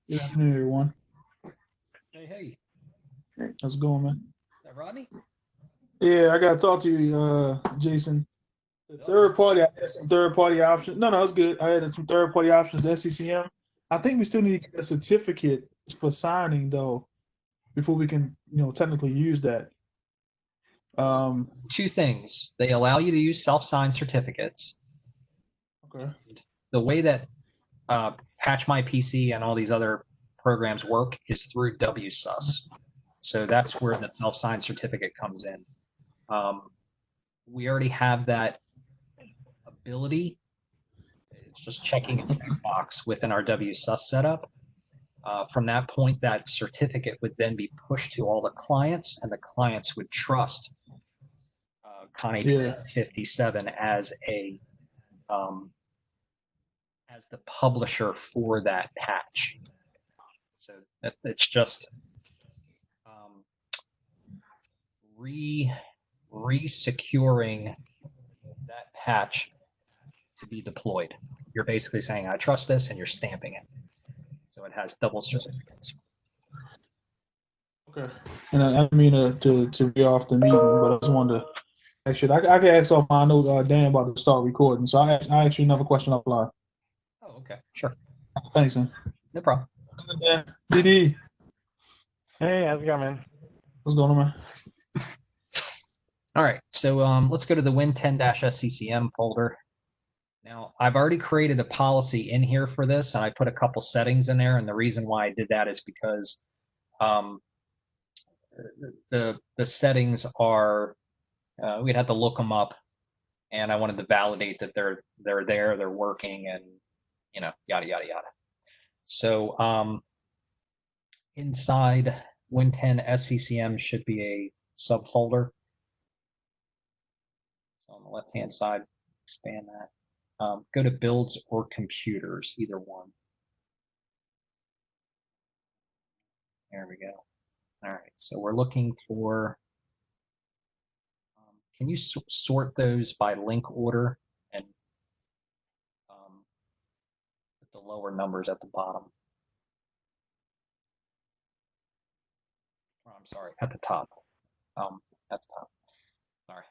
Good afternoon, everyone. Hey, hey, How's it going, man? is that Rodney? Yeah, I got to talk to you, Jason. The Uh-oh. third party, I had some third party options. No, it's good. I had some third party options, the SCCM. I think we still need to get a certificate for signing, though, before we can, technically use that. Well, Um, two things. They allow you to use self-signed certificates. okay. The way that Patch My PC and all these other programs work is through WSUS. So that's where the self-signed certificate comes in. Um, we already have that ability. It's just checking a checkbox within our WSUS setup. From that point, that certificate would then be pushed to all the clients, and the clients would trust Connie Yeah. 57 um, as the publisher for that patch. So it's just um, re securing that patch to be deployed. You're basically saying I trust this, and you're stamping it, so it has double certificates. Okay. And I mean to be off the meeting, but I just wanted to actually, I can ask off. I know Dan about to start recording, so I actually another question offline. Oh, okay, sure, Thanks, man. no problem. Yeah. DD, Hey, how's it going, man? what's going on, man? All right, so let's go to the Win10-SCCM folder. Now, I've already created a policy in here for this, and I put a couple settings in there, and the reason why I did that is because um, the settings are we'd have to look them up, and I wanted to validate that they're there, they're working, and yada yada yada. So inside Win10 SCCM should be a subfolder. So on the left hand side, expand that. Go to builds or computers, either one. There we go. All right, so we're looking for. Can you sort those by link order and put the lower numbers at the bottom? Oh, I'm sorry, at the top. At the top. Sorry.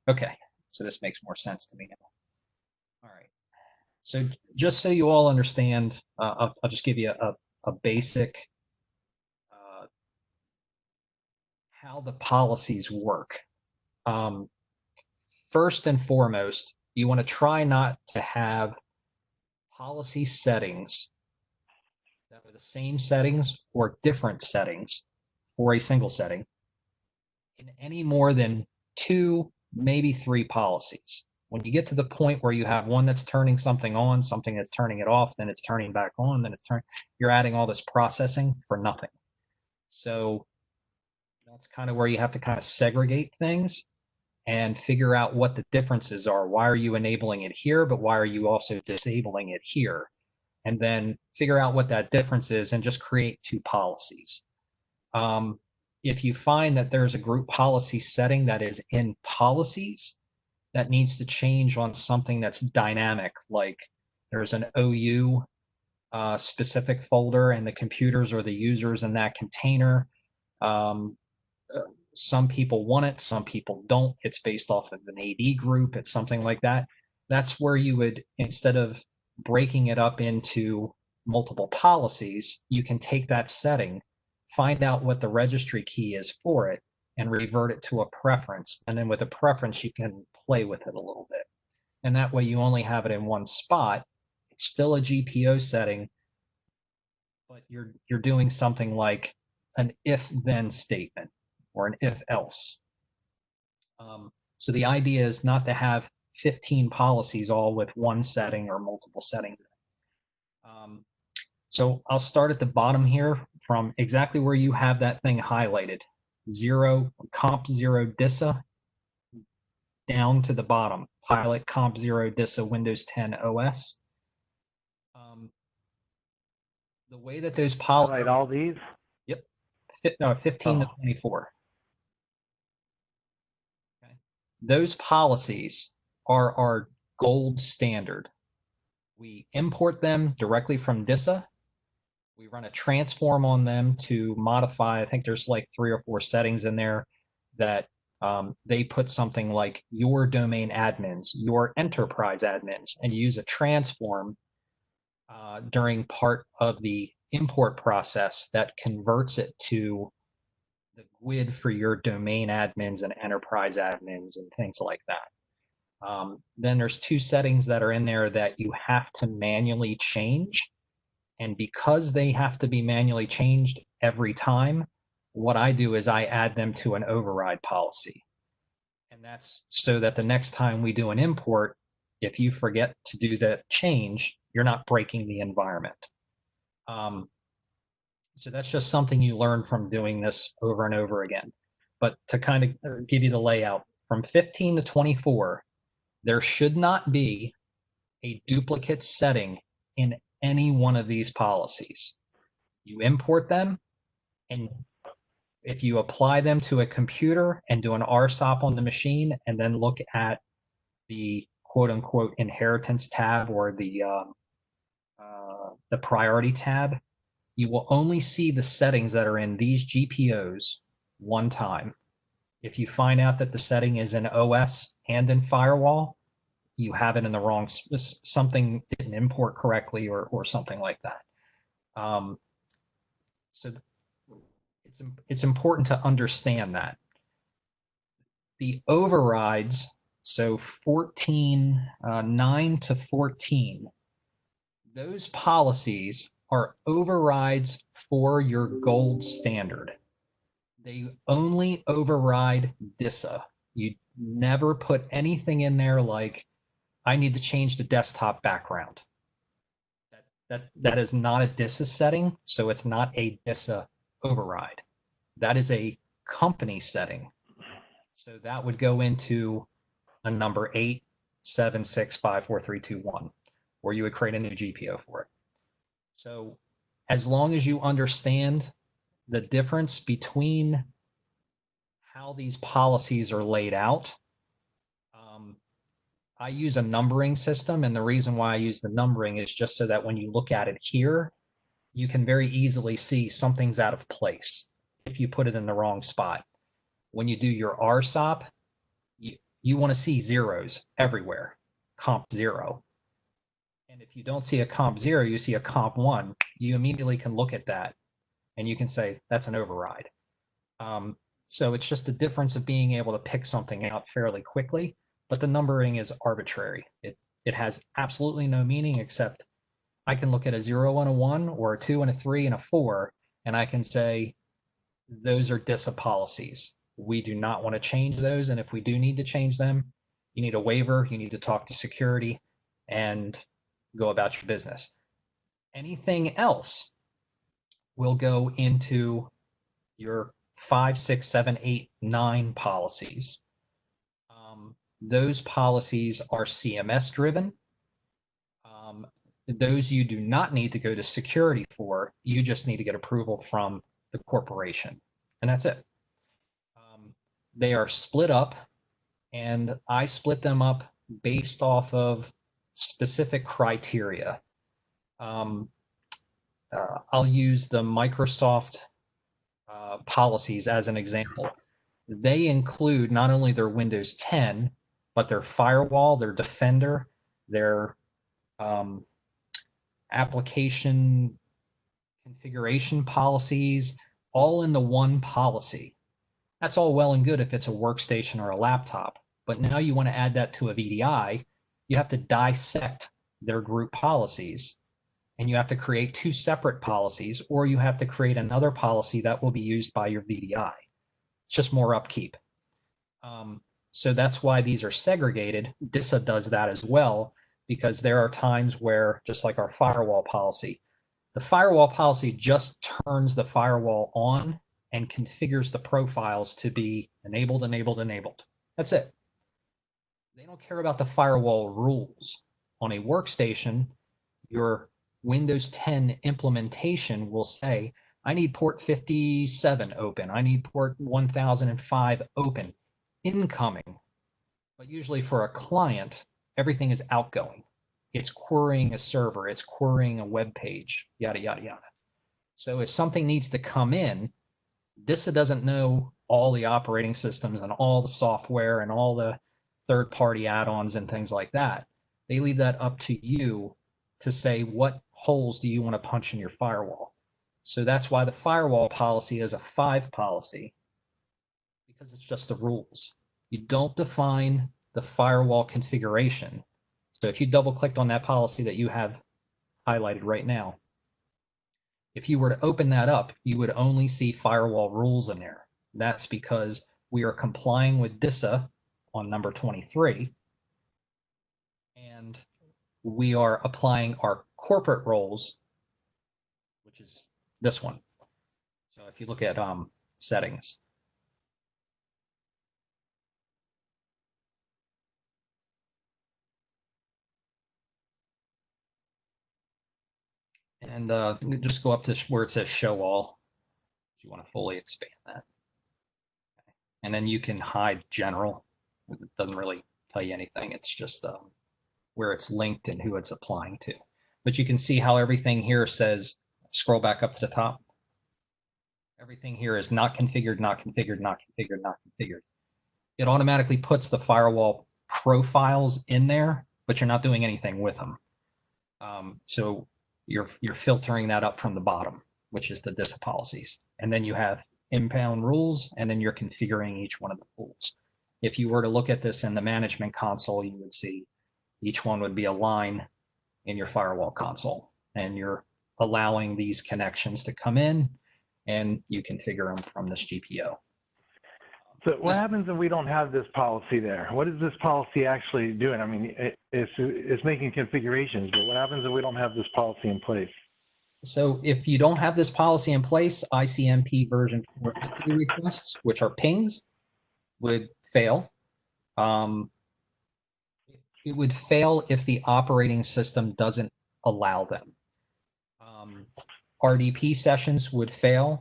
Okay, so this makes more sense to me now. All right. So just so you all understand, I'll just give you a basic how the policies work. Um, First and foremost, you want to try not to have policy settings that are the same settings or different settings for a single setting in any more than two, maybe three policies. When you get to the point where you have one that's turning something on, something that's turning it off, then it's turning back on, then it's turning, you're adding all this processing for nothing. So that's kind of where you have to kind of segregate things and figure out what the differences are. Why are you enabling it here, but why are you also disabling it here? And then figure out what that difference is and just create two policies. If you find that there's a group policy setting that is in policies that needs to change on something that's dynamic, like there's an OU specific folder and the computers or the users in that container. Um, some people want it, some people don't. It's based off of an AD group, it's something like that. That's where you would, instead of breaking it up into multiple policies, you can take that setting, find out what the registry key is for it, and revert it to a preference. And then with a preference, you can play with it a little bit. And that way you only have it in one spot. It's still a GPO setting, but you're doing something like an if-then statement or an if-else. So the idea is not to have 15 policies all with one setting or multiple settings. So I'll start at the bottom here from exactly where you have that thing highlighted. Comp 0 DISA down to the bottom. Pilot Comp 0 DISA Windows 10 OS. The way that those policies... Highlight all these? Yep. 15 to 24. Okay. Those policies are our gold standard. We import them directly from DISA. We run a transform on them to modify. I think there's like 3 or 4 settings in there that they put something like your domain admins, your enterprise admins, and you use a transform during part of the import process that converts it to the GUID for your domain admins and enterprise admins and things like that. Then there's 2 settings that are in there that you have to manually change. And because they have to be manually changed every time, what I do is I add them to an override policy. And that's so that the next time we do an import, if you forget to do the change, you're not breaking the environment. So that's just something you learn from doing this over and over again. But to kind of give you the layout, from 15 to 24, there should not be a duplicate setting in any one of these policies. You import them, and if you apply them to a computer and do an RSOP on the machine and then look at the quote unquote inheritance tab or the priority tab, you will only see the settings that are in these GPOs one time. If you find out that the setting is in OS and in firewall, you have it in the wrong, something didn't import correctly or something like that. So it's important to understand that. The overrides, so 9 to 14, those policies are overrides for your gold standard. They only override DISA. You never put anything in there like, I need to change the desktop background. That is not a DISA setting, so it's not a DISA override. That is a company setting. So that would go into a number 8765431, where you would create a new GPO for it. So as long as you understand the difference between how these policies are laid out, I use a numbering system, and the reason why I use the numbering is just so that when you look at it here, you can very easily see something's out of place if you put it in the wrong spot. When you do your RSOP, you want to see zeros everywhere, comp 0. And if you don't see a comp 0, you see a comp 1, you immediately can look at that and you can say that's an override. So it's just the difference of being able to pick something out fairly quickly, but the numbering is arbitrary. It has absolutely no meaning except I can look at a 0 and a 1 or a 2 and a 3 and a 4, and I can say those are DISA policies. We do not want to change those, and if we do need to change them, you need a waiver, you need to talk to security, and go about your business. Anything else will go into your 5, 6, 7, 8, 9 policies. Those policies are CMS driven. Those you do not need to go to security for. You just need to get approval from the corporation, and that's it. They are split up, and I split them up based off of specific criteria. I'll use the Microsoft policies as an example. They include not only their Windows 10, but their firewall, their Defender, their application configuration policies, all in the one policy. That's all well and good if it's a workstation or a laptop, but now you want to add that to a VDI, you have to dissect their group policies, and you have to create 2 separate policies, or you have to create another policy that will be used by your VDI. It's just more upkeep. So that's why these are segregated. DISA does that as well, because there are times where, just like our firewall policy, the firewall policy just turns the firewall on and configures the profiles to be enabled, enabled, enabled. That's it. They don't care about the firewall rules. On a workstation, your Windows 10 implementation will say, I need port 57 open. I need port 1005 open, incoming. But usually for a client, everything is outgoing. It's querying a server. It's querying a web page, yada, yada, yada. So if something needs to come in, DISA doesn't know all the operating systems and all the software and all the third-party add-ons and things like that. They leave that up to you to say what holes do you want to punch in your firewall. So that's why the firewall policy is a 5 policy, because it's just the rules. You don't define the firewall configuration. So if you double clicked on that policy that you have highlighted right now, if you were to open that up, you would only see firewall rules in there. That's because we are complying with DISA on number 23, and we are applying our corporate roles, which is this one. So if you look at settings, and just go up to where it says show all, if you want to fully expand that. And then you can hide general. It doesn't really tell you anything. It's just where it's linked and who it's applying to. But you can see how everything here says, scroll back up to the top. Everything here is not configured, not configured, not configured, not configured. It automatically puts the firewall profiles in there, but you're not doing anything with them. So you're filtering that up from the bottom, which is the DISA policies. And then you have impound rules, and then you're configuring each one of the rules. If you were to look at this in the management console, you would see each one would be a line in your firewall console, and you're allowing these connections to come in, and you configure them from this GPO. So what happens if we don't have this policy there? What is this policy actually doing? I mean, it's making configurations, but what happens if we don't have this policy in place? So if you don't have this policy in place, ICMP version 4 requests, which are pings, would fail. It would fail if the operating system doesn't allow them. RDP sessions would fail.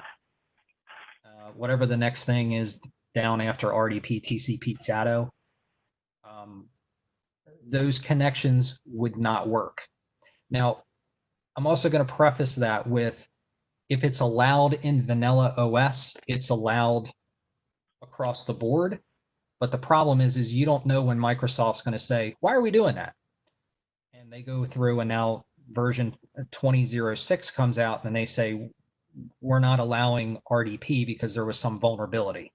Whatever the next thing is down after RDP, TCP shadow, those connections would not work. Now, I'm also going to preface that with, if it's allowed in vanilla OS, it's allowed across the board. But the problem is you don't know when Microsoft's going to say, why are we doing that? And they go through, and now version 20.06 comes out, and they say, we're not allowing RDP because there was some vulnerability.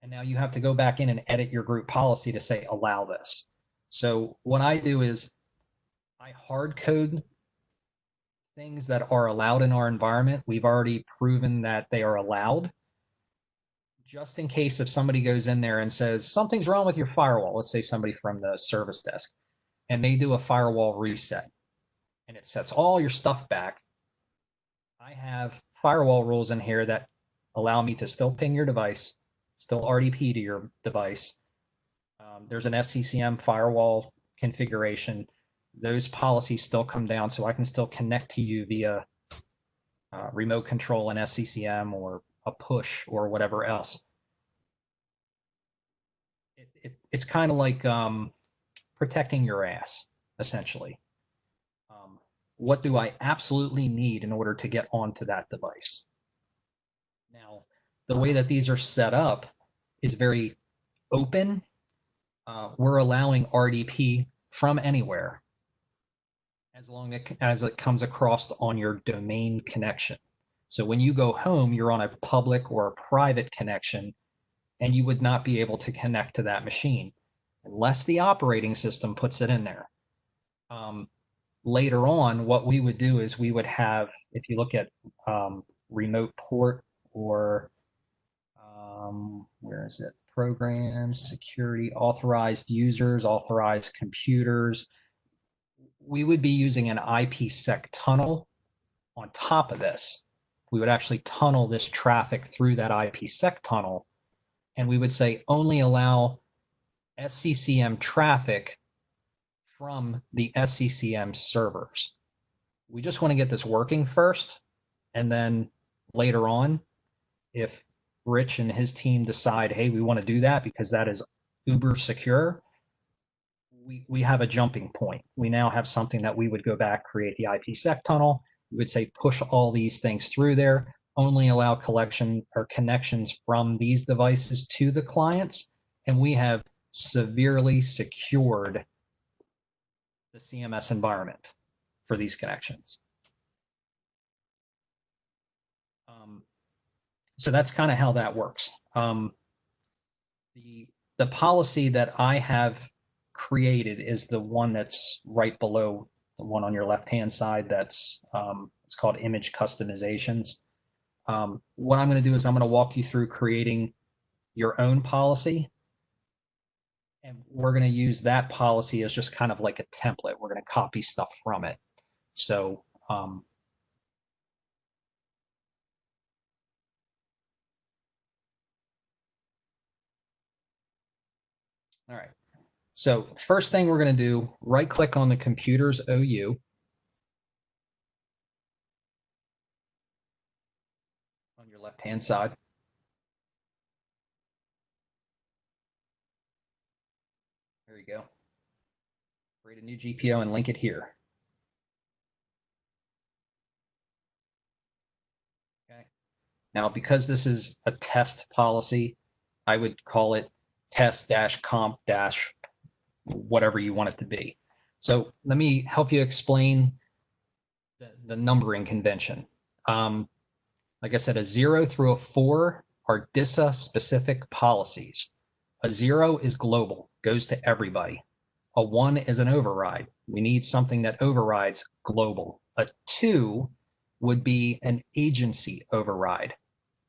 And now you have to go back in and edit your group policy to say, allow this. So what I do is I hard code things that are allowed in our environment. We've already proven that they are allowed. Just in case if somebody goes in there and says, something's wrong with your firewall, let's say somebody from the service desk, and they do a firewall reset, and it sets all your stuff back, I have firewall rules in here that allow me to still ping your device, still RDP to your device. There's an SCCM firewall configuration. Those policies still come down, so I can still connect to you via remote control and SCCM or a push or whatever else. It's kind of like protecting your ass, essentially. What do I absolutely need in order to get onto that device? Now, the way that these are set up is very open. We're allowing RDP from anywhere as long as it comes across on your domain connection. So when you go home, you're on a public or a private connection, and you would not be able to connect to that machine unless the operating system puts it in there. Later on, what we would do is we would have, if you look at remote port or where is it? Programs, security, authorized users, authorized computers. We would be using an IPsec tunnel on top of this. We would actually tunnel this traffic through that IPsec tunnel, and we would say only allow SCCM traffic from the SCCM servers. We just want to get this working first, and then later on, if Rich and his team decide, hey, we want to do that because that is uber secure, we have a jumping point. We now have something that we would go back, create the IPsec tunnel, we would say push all these things through there, only allow collection or connections from these devices to the clients, and we have severely secured the CMS environment for these connections. So that's kind of how that works. The policy that I have created is the one that's right below the one on your left-hand side. That's it's called image customizations. What I'm going to do is I'm going to walk you through creating your own policy, and we're going to use that policy as just kind of like a template. We're going to copy stuff from it. So all right. So first thing we're going to do, right click on the computer's OU. On your left-hand side. There you go. Create a new GPO and link it here. Okay. Now, because this is a test policy, I would call it test-comp-whatever you want it to be. So let me help you explain the numbering convention. Like I said, a 0 through a 4 are DISA-specific policies. A 0 is global, goes to everybody. A 1 is an override. We need something that overrides global. A 2 would be an agency override.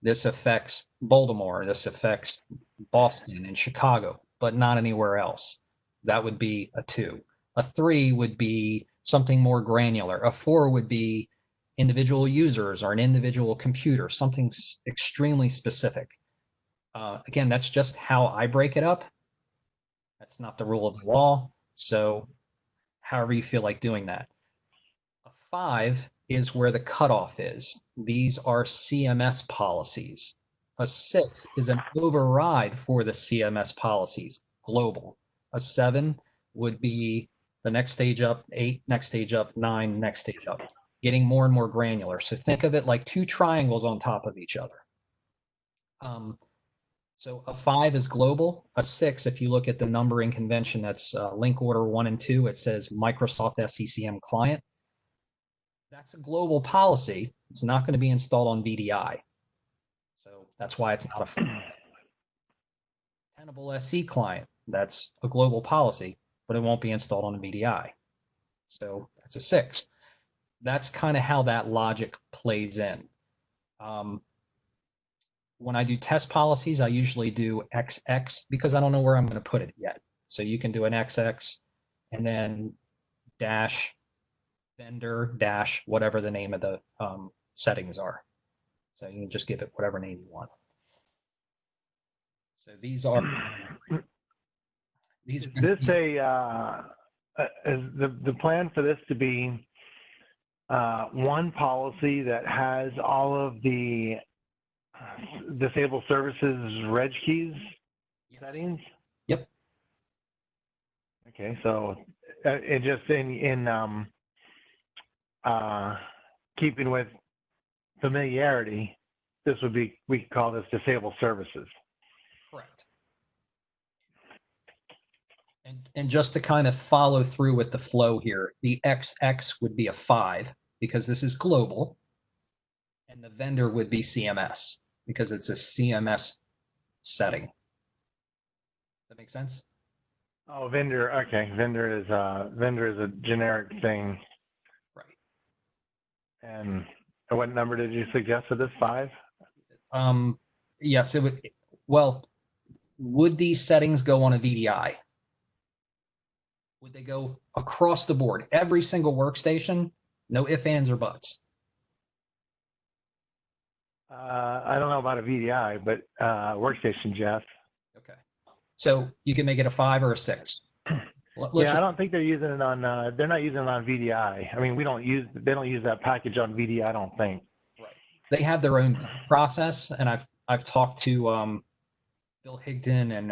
This affects Baltimore, this affects Boston and Chicago, but not anywhere else. That would be a 2. A 3 would be something more granular. A 4 would be individual users or an individual computer, something extremely specific. Again, that's just how I break it up. That's not the rule of the law. So however you feel like doing that. A 5 is where the cutoff is. These are CMS policies. A 6 is an override for the CMS policies, global. A 7 would be the next stage up, 8, next stage up, 9, next stage up, getting more and more granular. So think of it like 2 triangles on top of each other. So a 5 is global. A 6, if you look at the numbering convention, that's link order 1 and 2, it says Microsoft SCCM client. That's a global policy. It's not going to be installed on VDI. So that's why it's not a 5. Tenable SC client, that's a global policy, but it won't be installed on a VDI. So that's a 6. That's kind of how that logic plays in. When I do test policies, I usually do XX because I don't know where I'm going to put it yet. So you can do an XX and then dash vendor dash whatever the name of the settings are. So you can just give it whatever name you want. So these are Is this is the plan for this to be one policy that has all of the disable services reg keys settings? Yep. Okay, so it just in keeping with familiarity, this would be, we could call this disable services. Correct. And just to kind of follow through with the flow here, the XX would be a 5 because this is global, and the vendor would be CMS because it's a CMS setting. Does that make sense? Oh, vendor. Okay, vendor is a generic thing. Right. And what number did you suggest for this? 5? Yes, it would. Well, would these settings go on a VDI? Would they go across the board, every single workstation? No ifs, ands, or buts. I don't know about a VDI, but workstation, Jeff. Okay. So you can make it a 5 or a 6. I don't think they're using it on. They're not using it on VDI. I mean, they don't use that package on VDI. I don't think. Right. They have their own process, and I've talked to Bill Higdon and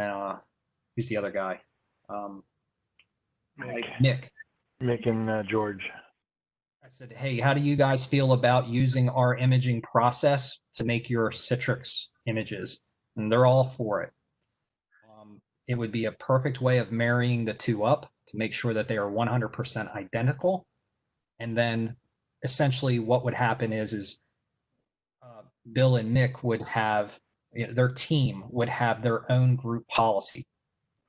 who's the other guy? Nick and George. I I said, hey, how do you guys feel about using our imaging process to make your Citrix images? And they're all for it. It would be a perfect way of marrying the two up to make sure that they are 100% identical. And then essentially what would happen is Bill and Nick would have, their team would have their own group policy.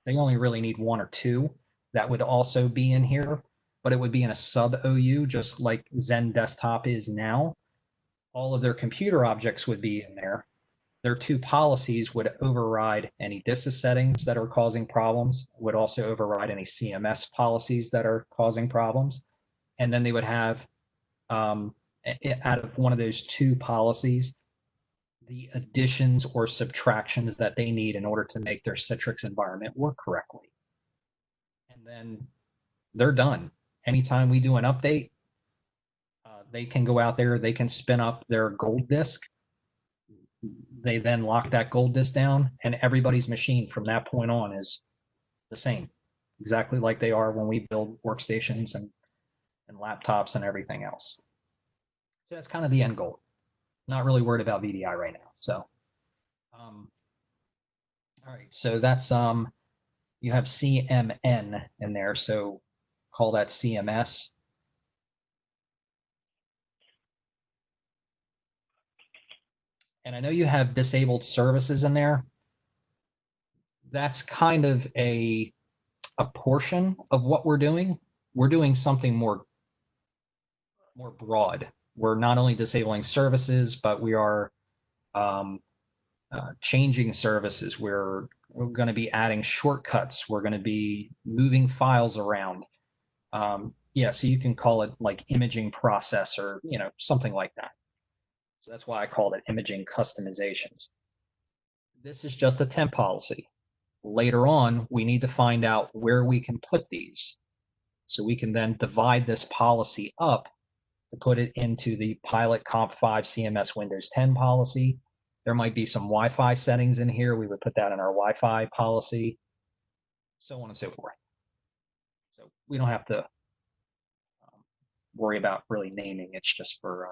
They only really need one or two that would also be in here, but it would be in a sub OU, just like Zen Desktop is now. All of their computer objects would be in there. Their two policies would override any DISA settings that are causing problems, would also override any CMS policies that are causing problems. And then they would have, out of one of those two policies, the additions or subtractions that they need in order to make their Citrix environment work correctly. And then they're done. Anytime we do an update, they can go out there, they can spin up their gold disk. They then lock that gold disk down, and everybody's machine from that point on is the same, exactly like they are when we build workstations and laptops and everything else. So that's kind of the end goal. Not really worried about VDI right now. So, all right. So that's you have CMN in there. So call that CMS. And I know you have disabled services in there. That's kind of a portion of what we're doing. We're doing something more broad. We're not only disabling services, but we are changing services. We're going to be adding shortcuts. We're going to be moving files around. Yeah, so you can call it like imaging process or something like that. So that's why I called it imaging customizations. This is just a temp policy. Later on, we need to find out where we can put these. So we can then divide this policy up to put it into the pilot comp 5 CMS Windows 10 policy. There might be some Wi-Fi settings in here. We would put that in our Wi-Fi policy, so on and so forth. So we don't have to worry about really naming. It's just for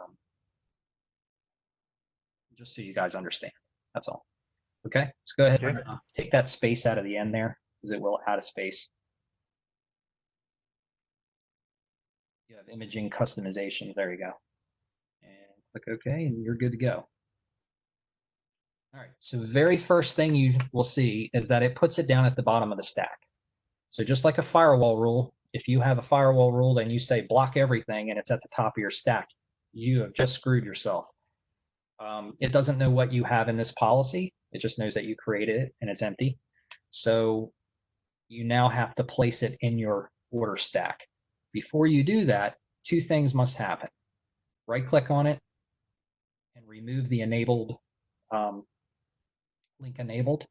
just so you guys understand. That's all. Okay, let's go ahead and take that space out of the end there, because it will add a space. You have imaging customization. There you go. And click OK, and you're good to go. All right, so the very first thing you will see is that it puts it down at the bottom of the stack. So just like a firewall rule, if you have a firewall rule and you say block everything and it's at the top of your stack, you have just screwed yourself. It doesn't know what you have in this policy. It just knows that you created it and it's empty. So you now have to place it in your order stack. Before you do that, two things must happen. Right-click on it and remove the enabled link enabled.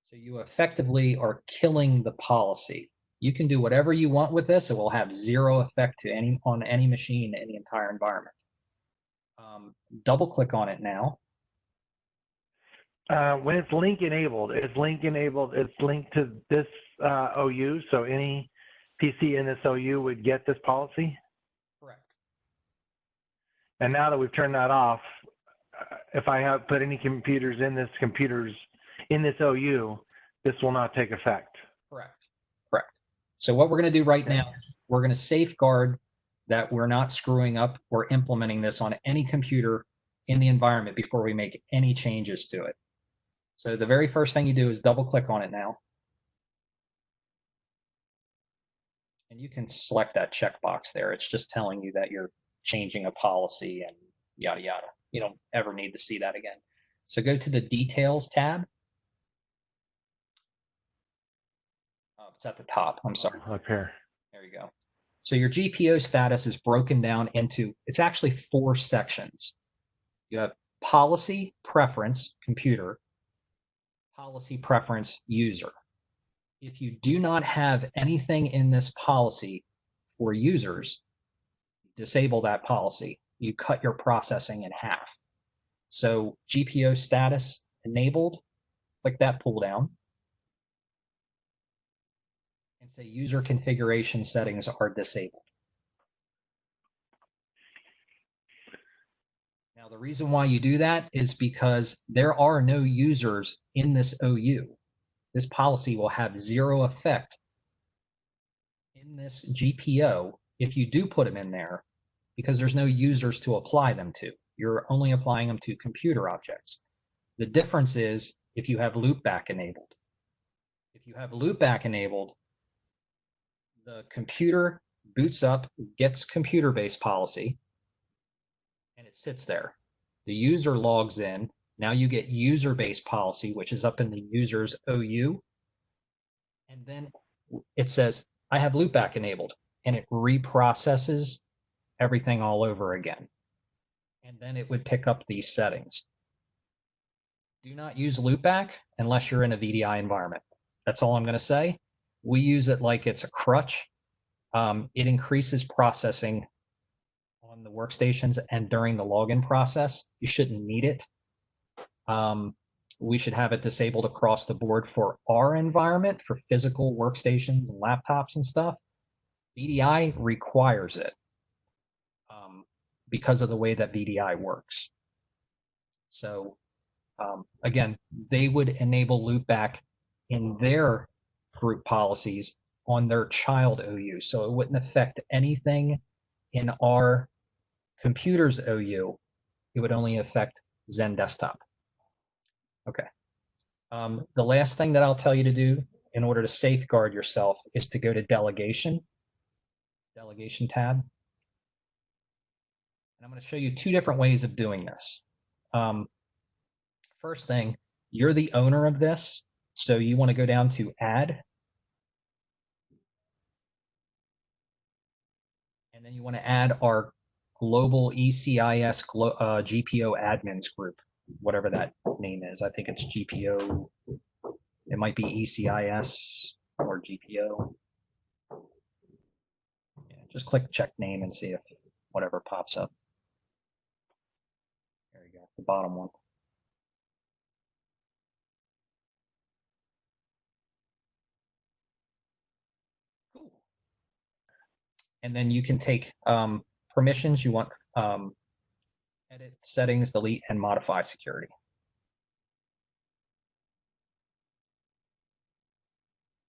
So you effectively are killing the policy. You can do whatever you want with this. It will have zero effect to on any machine in the entire environment. Double click on it now. When it's link enabled, it's linked to this OU, so any PC in this OU would get this policy? Correct. And now that we've turned that off, if I have put any computers in this OU, this will not take effect. Correct. Correct. So what we're going to do right now is we're going to safeguard that we're not screwing up or implementing this on any computer in the environment before we make any changes to it. So the very first thing you do is double click on it now. And you can select that checkbox there. It's just telling you that you're changing a policy and yada, yada. You don't ever need to see that again. So go to the Details tab. Oh, it's at the top. I'm sorry. Up here. There you go. So your GPO status is broken down into, it's actually 4 sections. You have policy, preference, computer, policy, preference, user. If you do not have anything in this policy for users, disable that policy. You cut your processing in half. So GPO status enabled, click that pull down and say user configuration settings are disabled. Now, the reason why you do that is because there are no users in this OU. This policy will have zero effect in this GPO if you do put them in there, because there's no users to apply them to. You're only applying them to computer objects. The difference is if you have loopback enabled. If you have loopback enabled, the computer boots up, gets computer-based policy, and it sits there. The user logs in. Now you get user-based policy, which is up in the user's OU. And then it says, I have loopback enabled, and it reprocesses everything all over again. And then it would pick up these settings. Do not use loopback unless you're in a VDI environment. That's all I'm going to say. We use it like it's a crutch. It increases processing on the workstations and during the login process. You shouldn't need it. We should have it disabled across the board for our environment, for physical workstations and laptops and stuff. VDI requires it because of the way that VDI works. So again, they would enable loopback in their group policies on their child OU. So it wouldn't affect anything in our computer's OU. It would only affect Zen Desktop. Okay. The last thing that I'll tell you to do in order to safeguard yourself is to go to Delegation tab. And I'm going to show you two different ways of doing this. First thing, you're the owner of this, so you want to go down to Add. And then you want to add our global ECIS GPO admins group, whatever that name is. I think it's GPO. It might be ECIS or GPO. Yeah, just click check name and see if whatever pops up. There you go, the bottom one. Cool. And then you can take permissions. You want edit, settings, delete, and modify security.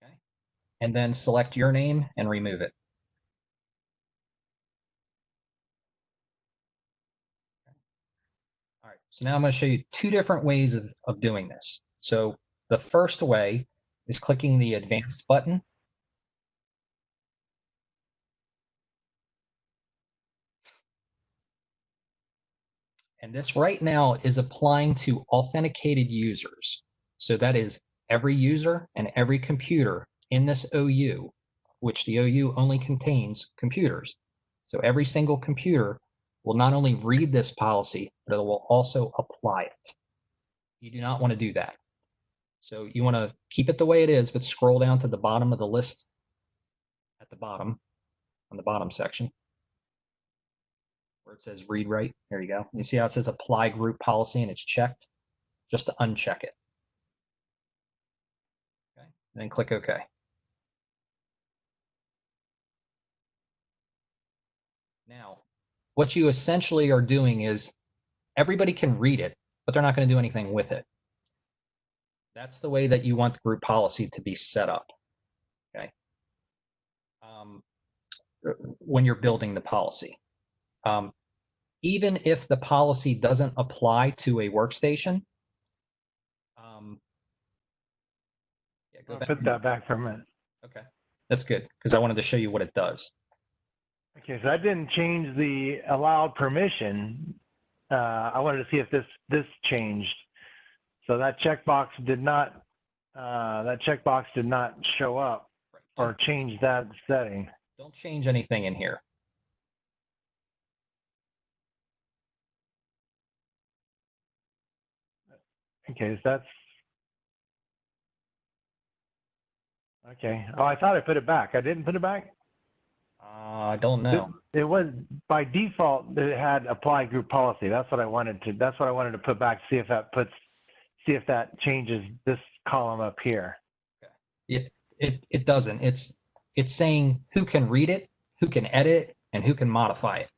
Okay. And then select your name and remove it. Okay. All right, so now I'm going to show you two different ways of doing this. So the first way is clicking the advanced button. And this right now is applying to authenticated users. So that is every user and every computer in this OU, which the OU only contains computers. So every single computer will not only read this policy, but it will also apply it. You do not want to do that. So you want to keep it the way it is, but scroll down to the bottom of the list at the bottom, on the bottom section, where it says read write. There you go. You see how it says apply group policy and it's checked? Just to uncheck it. Okay, and then click OK. Now, what you essentially are doing is everybody can read it, but they're not going to do anything with it. That's the way that you want the group policy to be set up. Okay. When you're building the policy. Even if the policy doesn't apply to a workstation, yeah, go back. Put that back for a minute. Okay, that's good, because I wanted to show you what it does. Okay, so I didn't change the allowed permission. I wanted to see if this changed. So that checkbox did not show up or change that setting. Don't change anything in here. Okay, so that's okay. Oh, I thought I put it back. I didn't put it back? I don't know. It was by default that it had apply group policy. That's what I wanted to put back, see if that changes this column up here. Okay. It doesn't. It's saying who can read it, who can edit it, and who can modify it.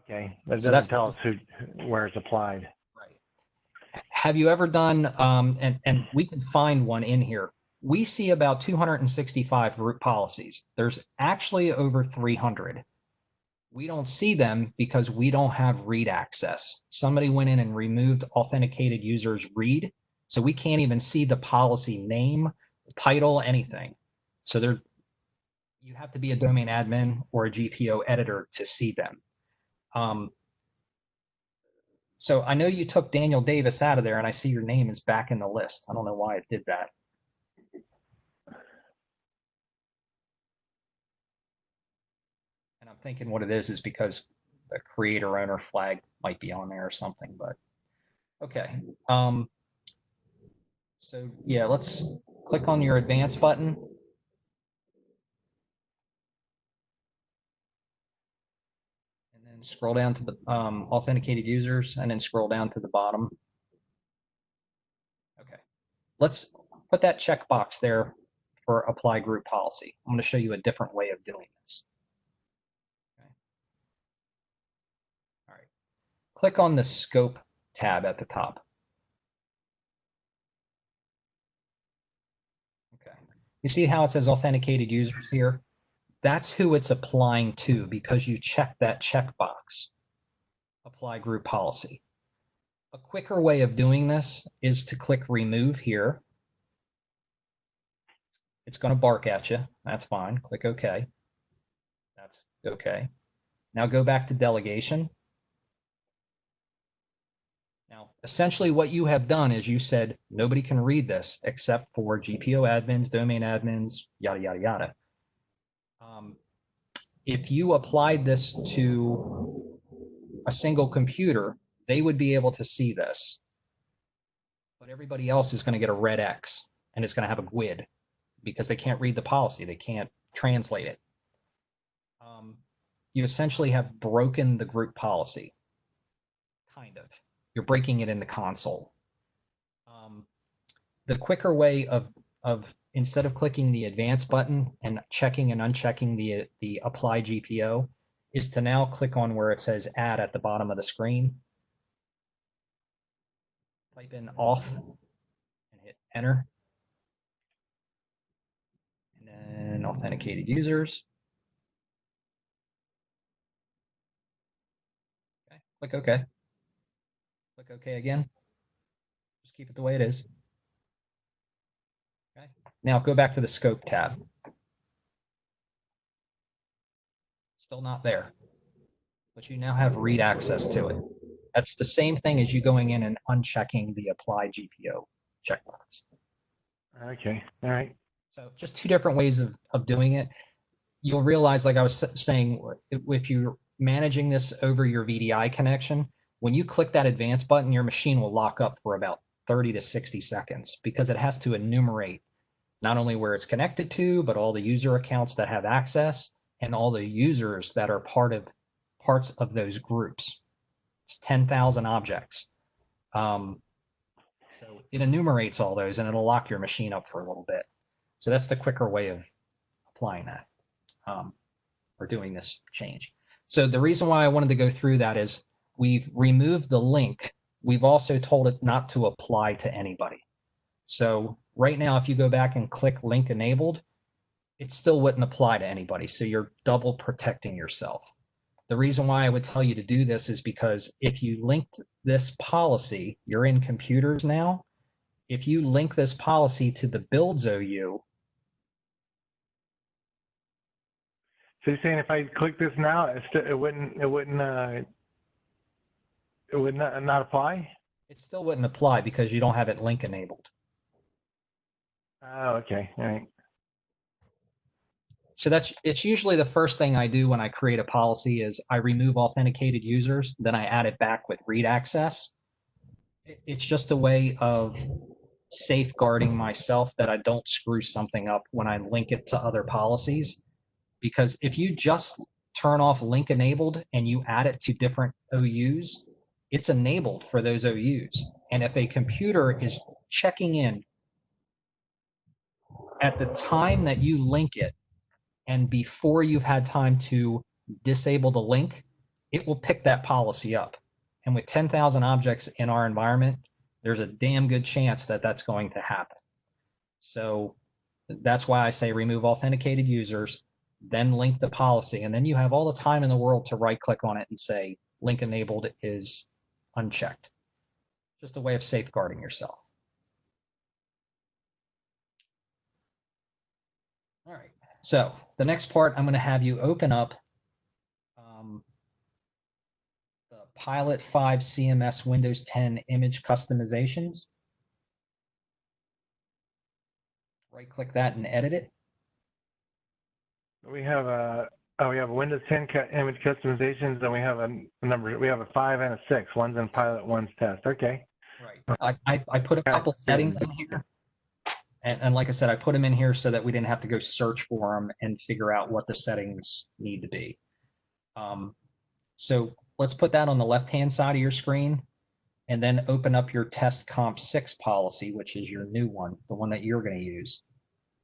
Okay, that So doesn't that's tell us where it's applied. right. Have you ever done, and we can find one in here. We see about 265 group policies. There's actually over 300. We don't see them because we don't have read access. Somebody went in and removed authenticated users read, so we can't even see the policy name, title, anything. So you have to be a domain admin or a GPO editor to see them. So I know you took Daniel Davis out of there, and I see your name is back in the list. I don't know why it did that. And I'm thinking what it is because the creator owner flag might be on there or something, but okay. So yeah, let's click on your advanced button. And then scroll down to the authenticated users and then scroll down to the bottom. Okay, let's put that checkbox there for apply group policy. I'm going to show you a different way of doing this. Okay. All right, click on the scope tab at the top. Okay, you see how it says authenticated users here? That's who it's applying to because you checked that checkbox, apply group policy. A quicker way of doing this is to click remove here. It's going to bark at you. That's fine. Click OK. That's OK. Now go back to delegation. Now, essentially what you have done is you said nobody can read this except for GPO admins, domain admins, yada, yada, yada. If you applied this to a single computer, they would be able to see this. But everybody else is going to get a red X, and it's going to have a GUID because they can't read the policy. They can't translate it. You essentially have broken the group policy, kind of. You're breaking it in the console. The quicker way of instead of clicking the advanced button and checking and unchecking the apply GPO is to now click on where it says add at the bottom of the screen. Type in auth and hit enter. And then authenticated users. Okay, click OK. Click OK again. Just keep it the way it is. Okay. Now go back to the scope tab. Still not there, but you now have read access to it. That's the same thing as you going in and unchecking the apply GPO checkbox. Okay, all right. So just two different ways of doing it. You'll realize, like I was saying, if you're managing this over your VDI connection, when you click that advanced button, your machine will lock up for about 30 to 60 seconds because it has to enumerate not only where it's connected to, but all the user accounts that have access and all the users that are parts of those groups. It's 10,000 objects. So it enumerates all those and it'll lock your machine up for a little bit. So that's the quicker way of applying that or doing this change. So the reason why I wanted to go through that is we've removed the link. We've also told it not to apply to anybody. So right now, if you go back and click link enabled, it still wouldn't apply to anybody. So you're double protecting yourself. The reason why I would tell you to do this is because if you linked this policy, you're in computers now. If you link this policy to the builds OU. So you're saying if I click this now, it would not apply? It still wouldn't apply because you don't have it link enabled. Oh, okay, all right. So it's usually the first thing I do when I create a policy is I remove authenticated users, then I add it back with read access. It's just a way of safeguarding myself that I don't screw something up when I link it to other policies. Because if you just turn off link enabled and you add it to different OUs, it's enabled for those OUs. And if a computer is checking in at the time that you link it, and before you've had time to disable the link, it will pick that policy up. And with 10,000 objects in our environment, there's a damn good chance that that's going to happen. So that's why I say remove authenticated users, then link the policy, and then you have all the time in the world to right-click on it and say link enabled is unchecked. Just a way of safeguarding yourself. All right, so the next part, I'm going to have you open up the Pilot 5 CMS Windows 10 image customizations. Right-click that and edit it. We have a Windows 10 image customizations, and we have a number. We have a 5 and a 6. One's in pilot, one's test. Okay. Right. I put a couple settings in here, and like I said, I put them in here so that we didn't have to go search for them and figure out what the settings need to be. So let's put that on the left-hand side of your screen, and then open up your test comp 6 policy, which is your new one, the one that you're going to use,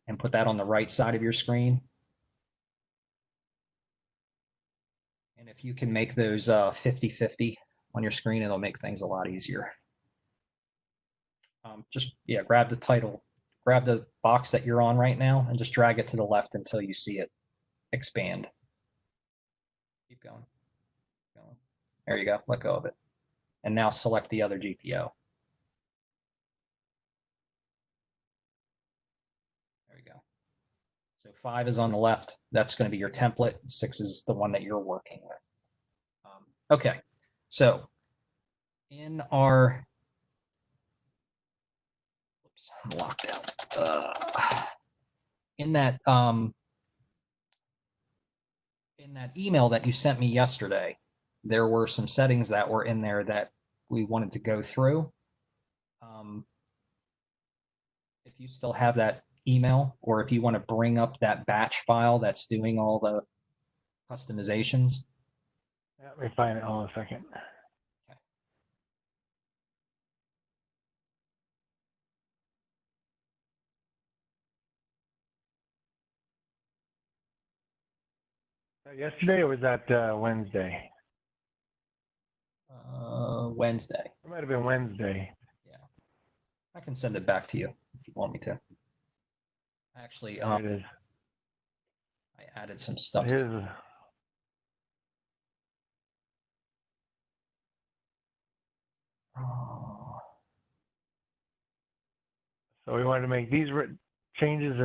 and put that on the right side of your screen. And if you can make those 50-50 on your screen, it'll make things a lot easier. Grab the title, grab the box that you're on right now, and just drag it to the left until you see it expand. Keep going. There you go. Let go of it. And now select the other GPO. There we go. So 5 is on the left. That's going to be your template. 6 is the one that you're working with. Okay. So in our I'm locked out. In that email that you sent me yesterday, there were some settings that were in there that we wanted to go through. If you still have that email, or if you want to bring up that batch file that's doing all the customizations. Yeah, let me find it. Hold on a second. Okay. Yesterday, or was that Wednesday? Wednesday. It might have been Wednesday. Yeah. I can send it back to you if you want me to. Actually, There it is. I added some stuff. So we wanted to make these changes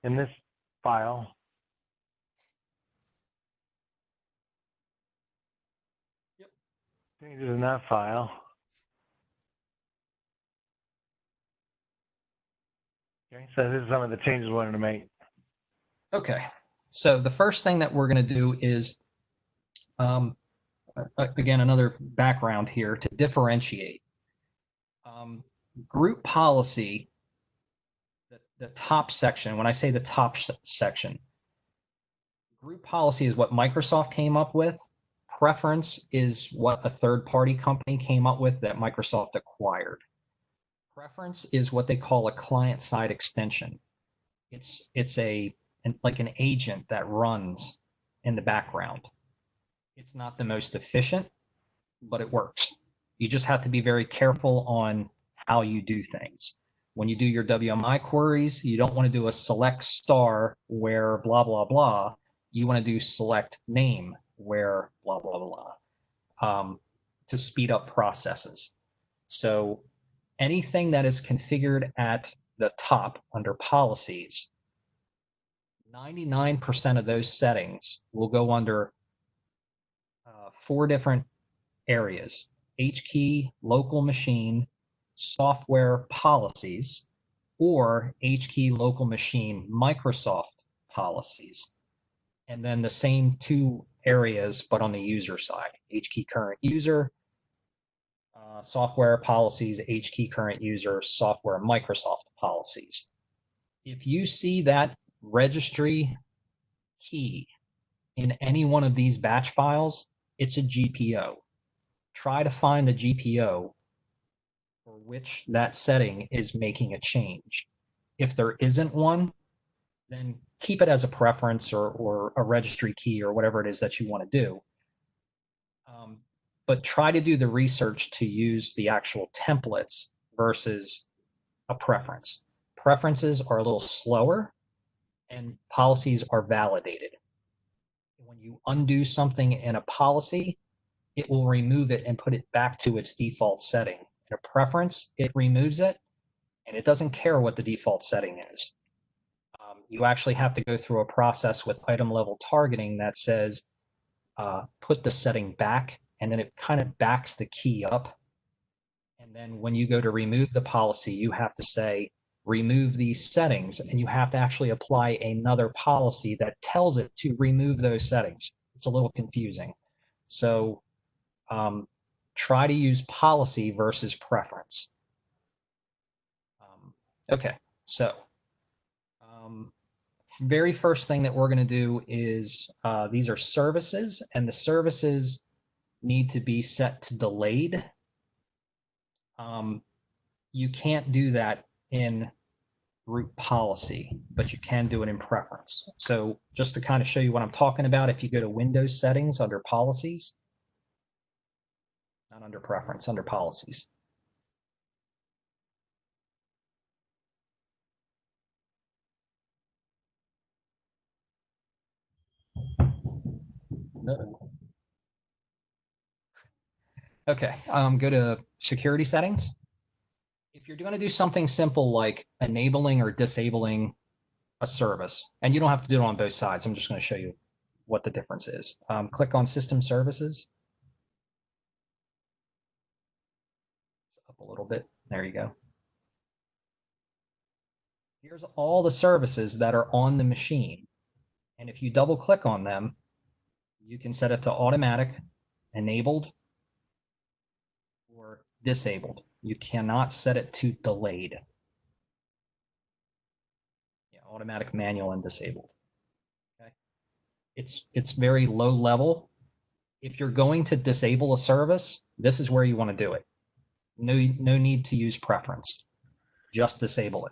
in this file. Yep. Changes in that file. Okay, so this is some of the changes we wanted to make. Okay, so the first thing that we're going to do is, again, another background here to differentiate. Group policy, the top section, when I say the top section, group policy is what Microsoft came up with. Preference is what a third-party company came up with that Microsoft acquired. Preference is what they call a client-side extension. It's like an agent that runs in the background. It's not the most efficient, but it works. You just have to be very careful on how you do things. When you do your WMI queries, you don't want to do a select star where blah, blah, blah. You want to do select name where blah, blah, blah, to speed up processes. So anything that is configured at the top under policies, 99% of those settings will go under 4 different areas: HKey, local machine, software policies, or HKey, local machine, Microsoft policies. And then the same 2 areas, but on the user side: HKey current user, software policies, HKey current user, software Microsoft policies. If you see that registry key in any one of these batch files, it's a GPO. Try to find a GPO for which that setting is making a change. If there isn't one, then keep it as a preference or a registry key or whatever it is that you want to do. but try to do the research to use the actual templates versus a preference. Preferences are a little slower and policies are validated. When you undo something in a policy, it will remove it and put it back to its default setting. In a preference, it removes it and it doesn't care what the default setting is. You actually have to go through a process with item level targeting that says, put the setting back, and then it kind of backs the key up. And then when you go to remove the policy, you have to say, remove these settings, and you have to actually apply another policy that tells it to remove those settings. It's a little confusing. So try to use policy versus preference. Okay, so very first thing that we're going to do is these are services, and the services need to be set to delayed. You can't do that in root policy, but you can do it in preference. So just to kind of show you what I'm talking about, if you go to Windows settings under policies, not under preference, under policies. No. Okay, go to security settings. If you're going to do something simple like enabling or disabling a service, and you don't have to do it on both sides, I'm just going to show you what the difference is. Click on System Services. Up a little bit. There you go. Here's all the services that are on the machine. And if you double click on them, you can set it to automatic, enabled, or disabled. You cannot set it to delayed. Yeah, automatic, manual, and disabled. Okay. It's very low level. If you're going to disable a service, this is where you want to do it. No need to use preference. Just disable it.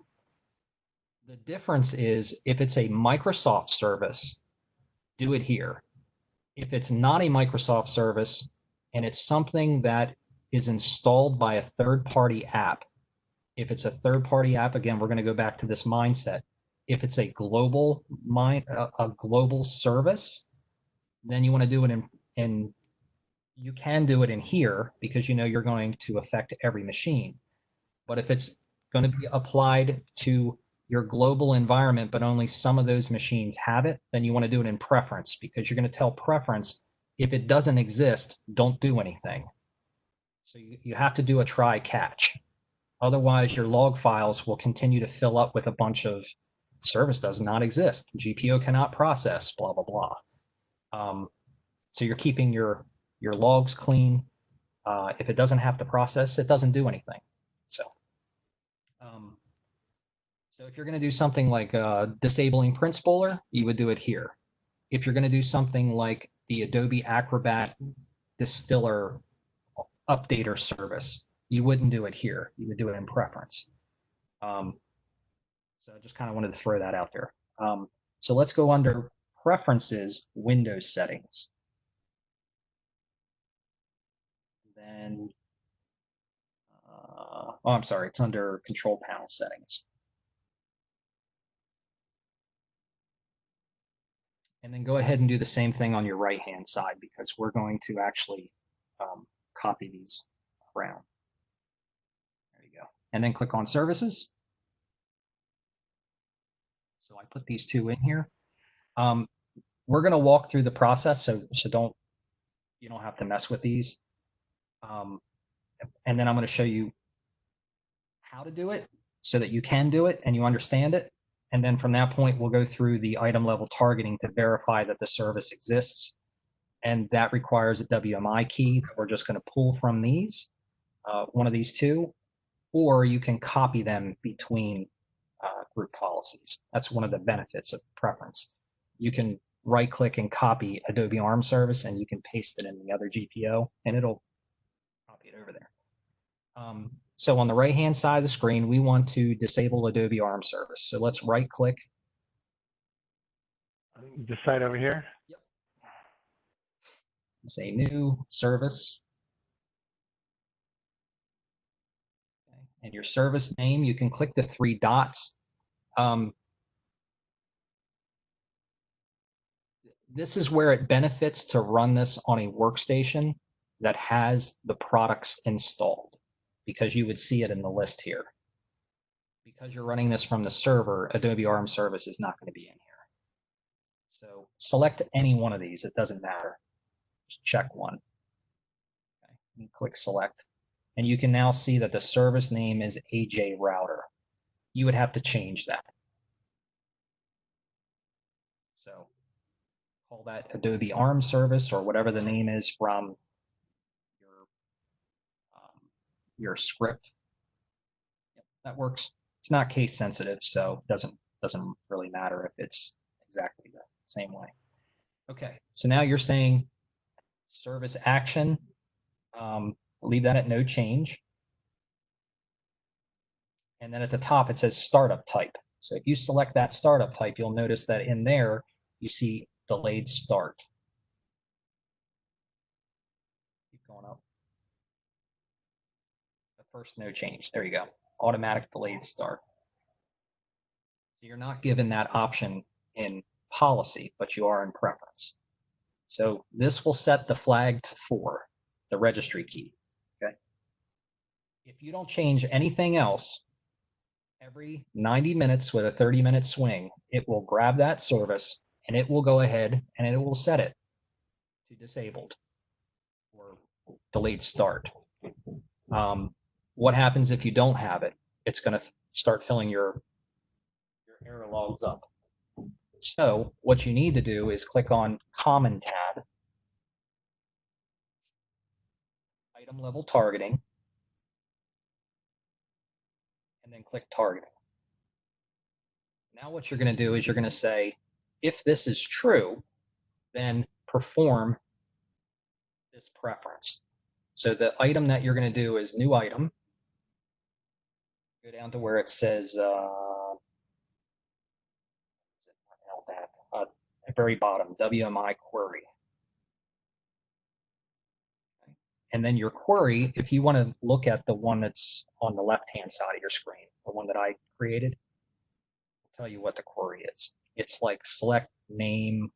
The difference is if it's a Microsoft service, do it here. If it's not a Microsoft service and it's something that is installed by a third-party app, if it's a third-party app, again, we're going to go back to this mindset. If it's a global service, then you want to do it in you can do it in here because you know you're going to affect every machine. But if it's going to be applied to your global environment, but only some of those machines have it, then you want to do it in preference because you're going to tell preference, if it doesn't exist, don't do anything. So you have to do a try catch. Otherwise, your log files will continue to fill up with a bunch of service does not exist. GPO cannot process, blah, blah, blah. So you're keeping your logs clean. If it doesn't have to process, it doesn't do anything. So if you're going to do something like disabling print spooler, you would do it here. If you're going to do something like the Adobe Acrobat Distiller Updater service, you wouldn't do it here. You would do it in preference. So I just kind of wanted to throw that out there. So let's go under Preferences, Windows Settings. Then, oh, I'm sorry, it's under Control Panel Settings. And then go ahead and do the same thing on your right-hand side because we're going to actually copy these around. There you go. And then click on Services. So I put these two in here. We're going to walk through the process, so you don't have to mess with these. And then I'm going to show you how to do it so that you can do it and you understand it. And then from that point, we'll go through the item level targeting to verify that the service exists. And that requires a WMI key that we're just going to pull from these, one of these two, or you can copy them between group policies. That's one of the benefits of preference. You can right click and copy Adobe ARM service and you can paste it in the other GPO and it'll copy it over there. So on the right-hand side of the screen, we want to disable Adobe ARM service. So let's right-click. This side over here? Yep. Say new service. And your service name, you can click the 3 dots. This is where it benefits to run this on a workstation that has the products installed, because you would see it in the list here. Because you're running this from the server, Adobe ARM service is not going to be in here. So select any one of these. It doesn't matter. Just check one. Okay. And click select. And you can now see that the service name is AJ Router. You would have to change that. So call that Adobe ARM service or whatever the name is from your script. Yep, that works. It's not case sensitive, so it doesn't really matter if it's exactly the same way. Okay, so now you're saying service action. Leave that at no change. And then at the top, it says startup type. So if you select that startup type, you'll notice that in there, you see delayed start. Keep going up. The first no change. There you go. Automatic delayed start. So you're not given that option in policy, but you are in preference. So this will set the flag to 4, the registry key. Okay. If you don't change anything else, every 90 minutes with a 30-minute swing, it will grab that service and it will go ahead and it will set it to disabled or delayed start. What happens if you don't have it? It's going to start filling your error logs up. So what you need to do is click on Common tab, Item Level Targeting, and then click Targeting. Now what you're going to do is you're going to say, if this is true, then perform this preference. So the item that you're going to do is New Item. Go down to where it says at very bottom, WMI query. Okay. And then your query, if you want to look at the one that's on the left-hand side of your screen, the one that I created, I'll tell you what the query is. It's like select name.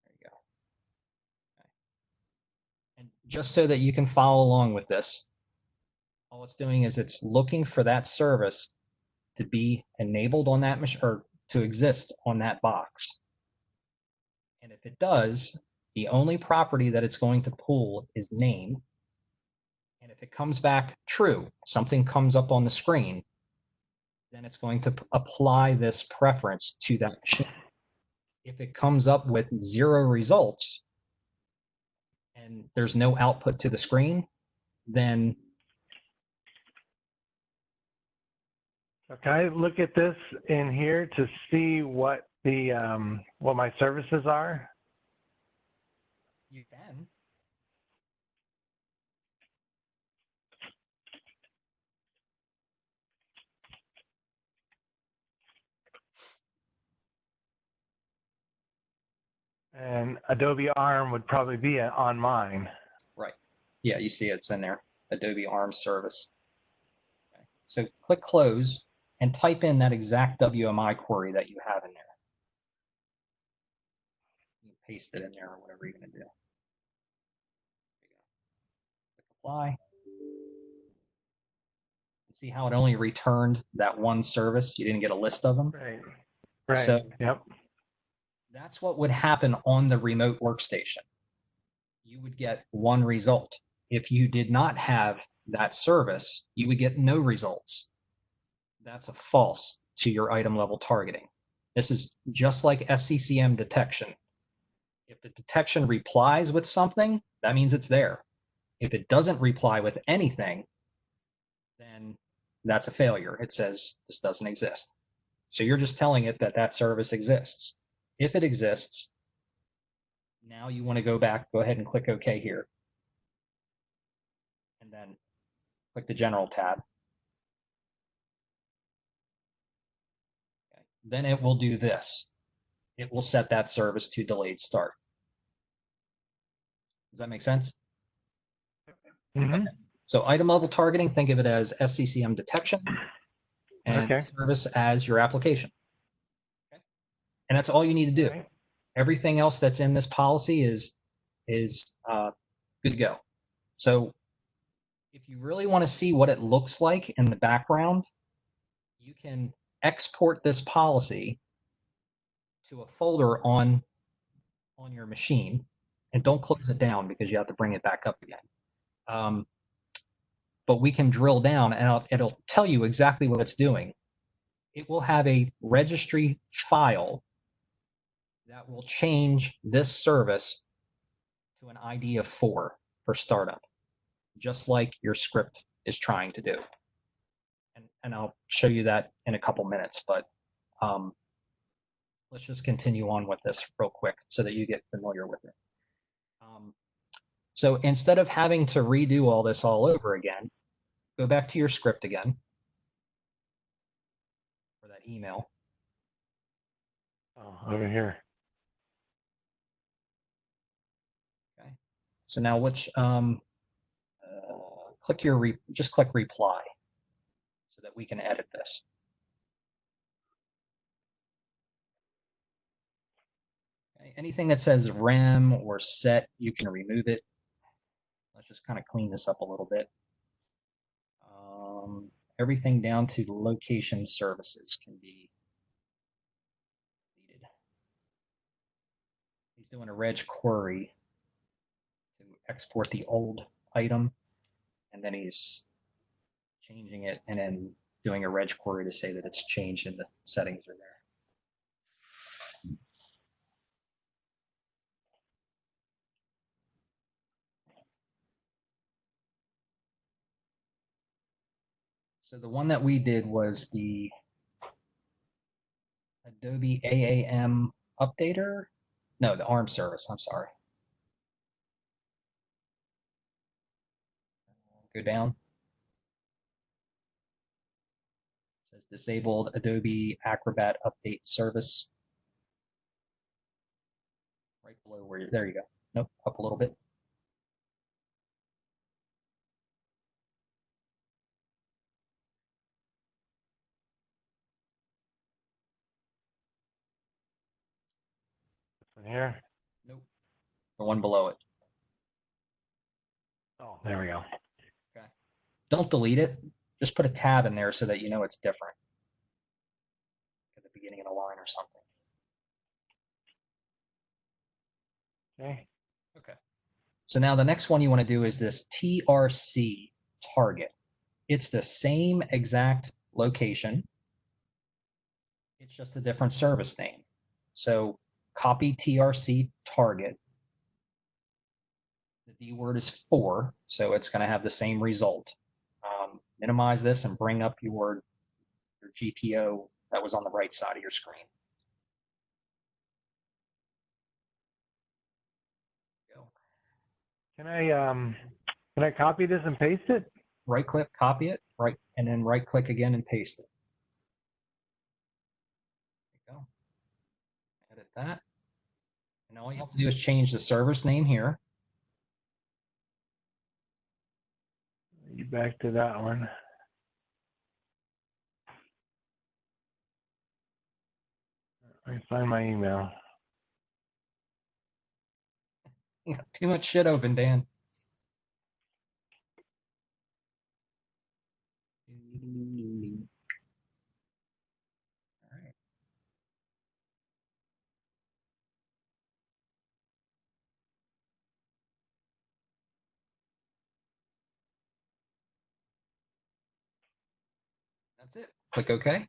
There you go. Okay. And just so that you can follow along with this, all it's doing is it's looking for that service to be enabled on that machine or to exist on that box. And if it does, the only property that it's going to pull is name. And if it comes back true, something comes up on the screen, then it's going to apply this preference to that machine. If it comes up with 0 results and there's no output to the screen, then Can I look at this in here to see what the what my services are? you can. And Adobe ARM would probably be on mine. Right. Yeah, you see it's in there. Adobe ARM service. Okay. So click close and type in that exact WMI query that you have in there. You paste it in there or whatever you're going to do. Click apply. See how it only returned that one service? You didn't get a list of them? Right. Right. So yep. That's what would happen on the remote workstation. You would get one result. If you did not have that service, you would get no results. That's a false to your item level targeting. This is just like SCCM detection. If the detection replies with something, that means it's there. If it doesn't reply with anything, then that's a failure. It says this doesn't exist. So you're just telling it that that service exists. If it exists, now you want to go back, go ahead and click OK here. And then click the General tab. Okay. Then it will do this. It will set that service to delayed start. Does that make sense? Mm-hmm. Okay. So item level targeting, think of it as SCCM detection and Okay. service as your application. Okay. And that's all you need to do. Right. Everything else that's in this policy is good to go. So if you really want to see what it looks like in the background, you can export this policy to a folder on your machine, and don't close it down because you have to bring it back up again. But we can drill down, and it'll tell you exactly what it's doing. It will have a registry file that will change this service to an ID of 4 for startup, just like your script is trying to do. And I'll show you that in a couple minutes, but let's just continue on with this real quick so that you get familiar with it. So instead of having to redo all this all over again, go back to your script again, or that email. Oh, over here. Okay. So now which just click reply so that we can edit this. Okay. Anything that says rem or set, you can remove it. Let's just kind of clean this up a little bit. Everything down to location services can be deleted. He's doing a reg query to export the old item, and then he's changing it and then doing a reg query to say that it's changed and the settings are there. So the one that we did was the Adobe AAM updater. No, the ARM service, I'm sorry. Go down. It says disabled Adobe Acrobat update service. Right below where there you go. Nope, up a little bit. This one here. Nope. The one below it. Oh, there we go. Okay. Don't delete it. Just put a tab in there so that you know it's different at the beginning of the line or something. Okay. Okay. So now the next one you want to do is this TRC target. It's the same exact location. It's just a different service name. So copy TRC target. The D word is 4, so it's going to have the same result. Minimize this and bring up your GPO that was on the right side of your screen. Go. Can I copy this and paste it? Right click, copy it, right, and then right click again and paste it. There you go. Edit that. And all you have to do is change the service name here. You back to that one. Let me find my email. You got too much shit open, Dan. All right. That's it. Click OK.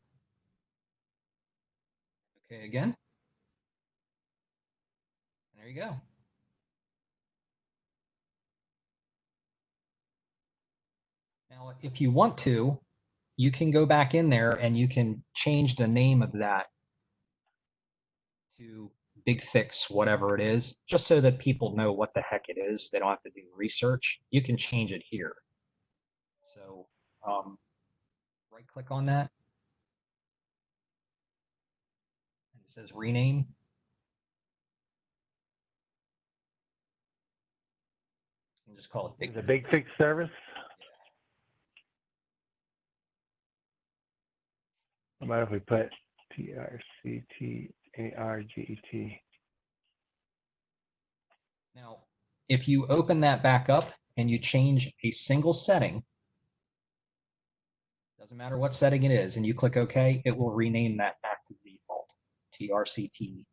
OK again. And there you go. Now, if you want to, you can go back in there and you can change the name of that to Big Fix, whatever it is, just so that people know what the heck it is. They don't have to do research. You can change it here. So right click on that. And it says rename. And just call it Big The Fix. Big Fix service? How about if we put TRCTARGET? Now, if you open that back up and you change a single setting, doesn't matter what setting it is, and you click OK, it will rename that back to the default, TRCTARGET.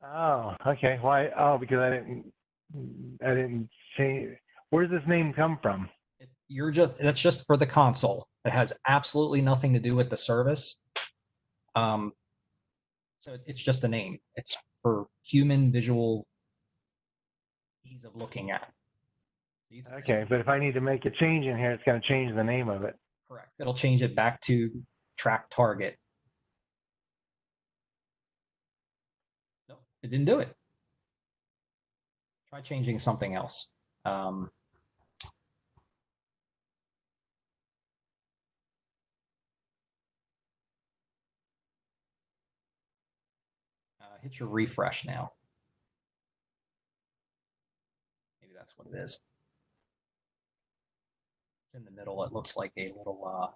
Oh, okay. Why? Oh, because I didn't change. Where does this name come from? That's just for the console. It has absolutely nothing to do with the service. So it's just a name. It's for human visual ease of looking at. Okay, but if I need to make a change in here, it's going to change the name of it. Correct. It'll change it back to track target. No, it didn't do it. Try changing something else. Hit your refresh now. Maybe that's what it is. It's in the middle. It looks like a little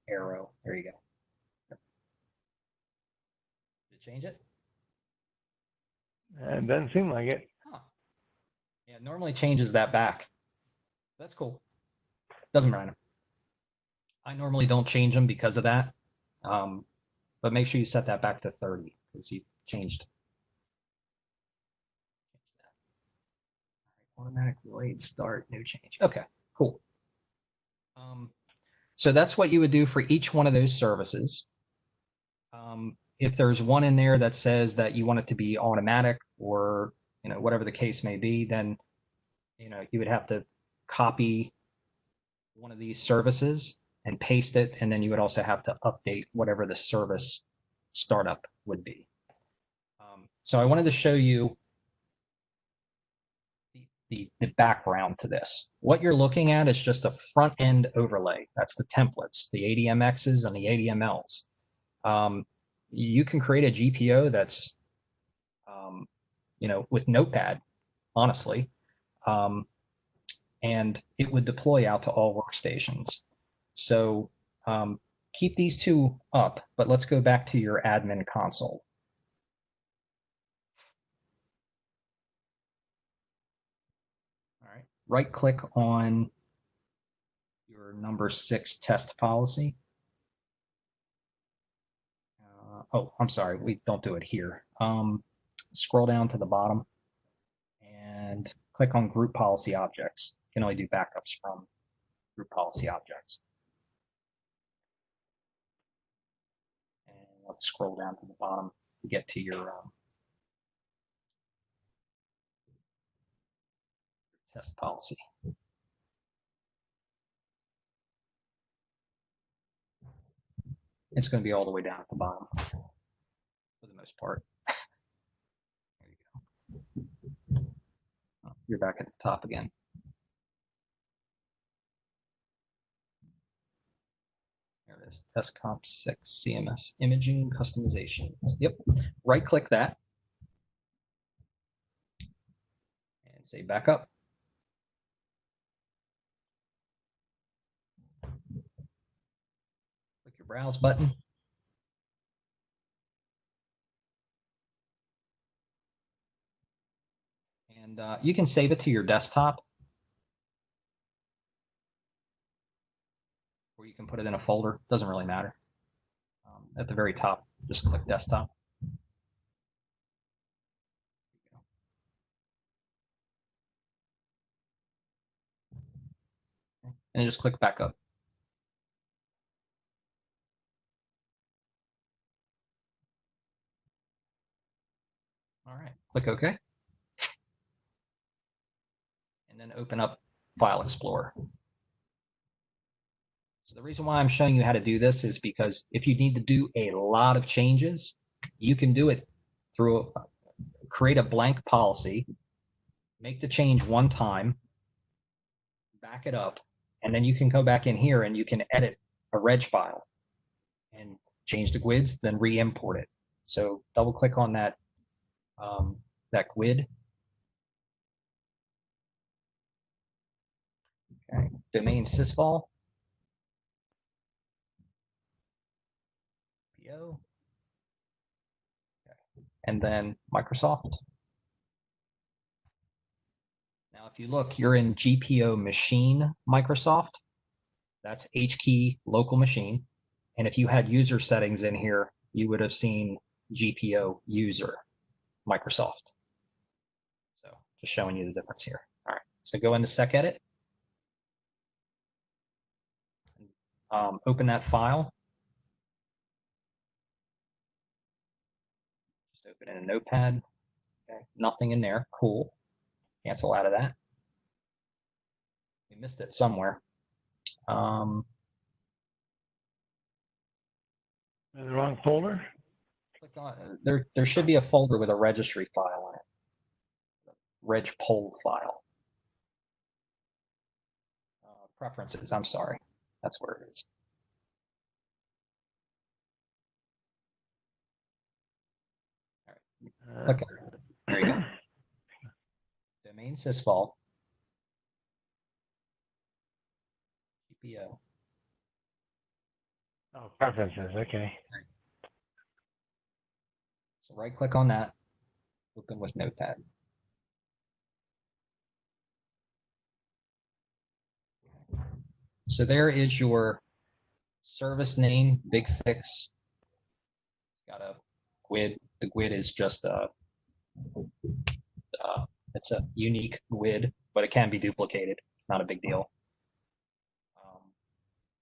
arrow. There you go. Did it change it? It doesn't seem like it. Huh. Yeah, it normally changes that back. That's cool. Doesn't matter. I normally don't change them because of that. But make sure you set that back to 30 because you changed. Automatic delayed start, new change. Okay, cool. So that's what you would do for each one of those services. If there's one in there that says that you want it to be automatic or whatever the case may be, then you would have to copy one of these services and paste it, and then you would also have to update whatever the service startup would be. So I wanted to show you the background to this. What you're looking at is just a front end overlay. That's the templates, the ADMXs and the ADMLs. You can create a GPO that's, with Notepad, honestly, and it would deploy out to all workstations. So keep these two up, but let's go back to your admin console. All right, right click on your number 6 test policy. Oh, I'm sorry, we don't do it here. Scroll down to the bottom and click on group policy objects. You can only do backups from group policy objects. And let's scroll down to the bottom to get to your test policy. It's going to be all the way down at the bottom for the most part. There you go. Oh, you're back at the top again. There it is. Test Comp 6 CMS imaging customizations. Yep. Right click that and say backup. Click your browse button. And you can save it to your desktop, or you can put it in a folder. Doesn't really matter. At the very top, just click desktop. And just click backup. All right, click OK. And then open up File Explorer. So the reason why I'm showing you how to do this is because if you need to do a lot of changes, you can do it through create a blank policy, make the change one time, back it up, and then you can go back in here and you can edit a reg file and change the GUIDs, then re-import it. So double click on that that GUID. domain sysvol, GPO, and then Microsoft. Now, if you look, you're in GPO machine Microsoft. That's HKey local machine. And if you had user settings in here, you would have seen GPO user Microsoft. So just showing you the difference here. All right, so go into SecEdit. Open that file. Just open it in a notepad. Okay, nothing in there. Cool. Cancel out of that. We missed it somewhere. In the wrong folder? Click on there should be a folder with a registry file in it. Reg poll file. Preferences, I'm sorry. That's where it is. All right. Click it. There you go. Domain sysvol. GPO. Oh, preferences, okay. So right click on that, open with Notepad. So there is your service name, big fix. Got a GUID. The GUID is just it's a unique GUID, but it can be duplicated. It's not a big deal.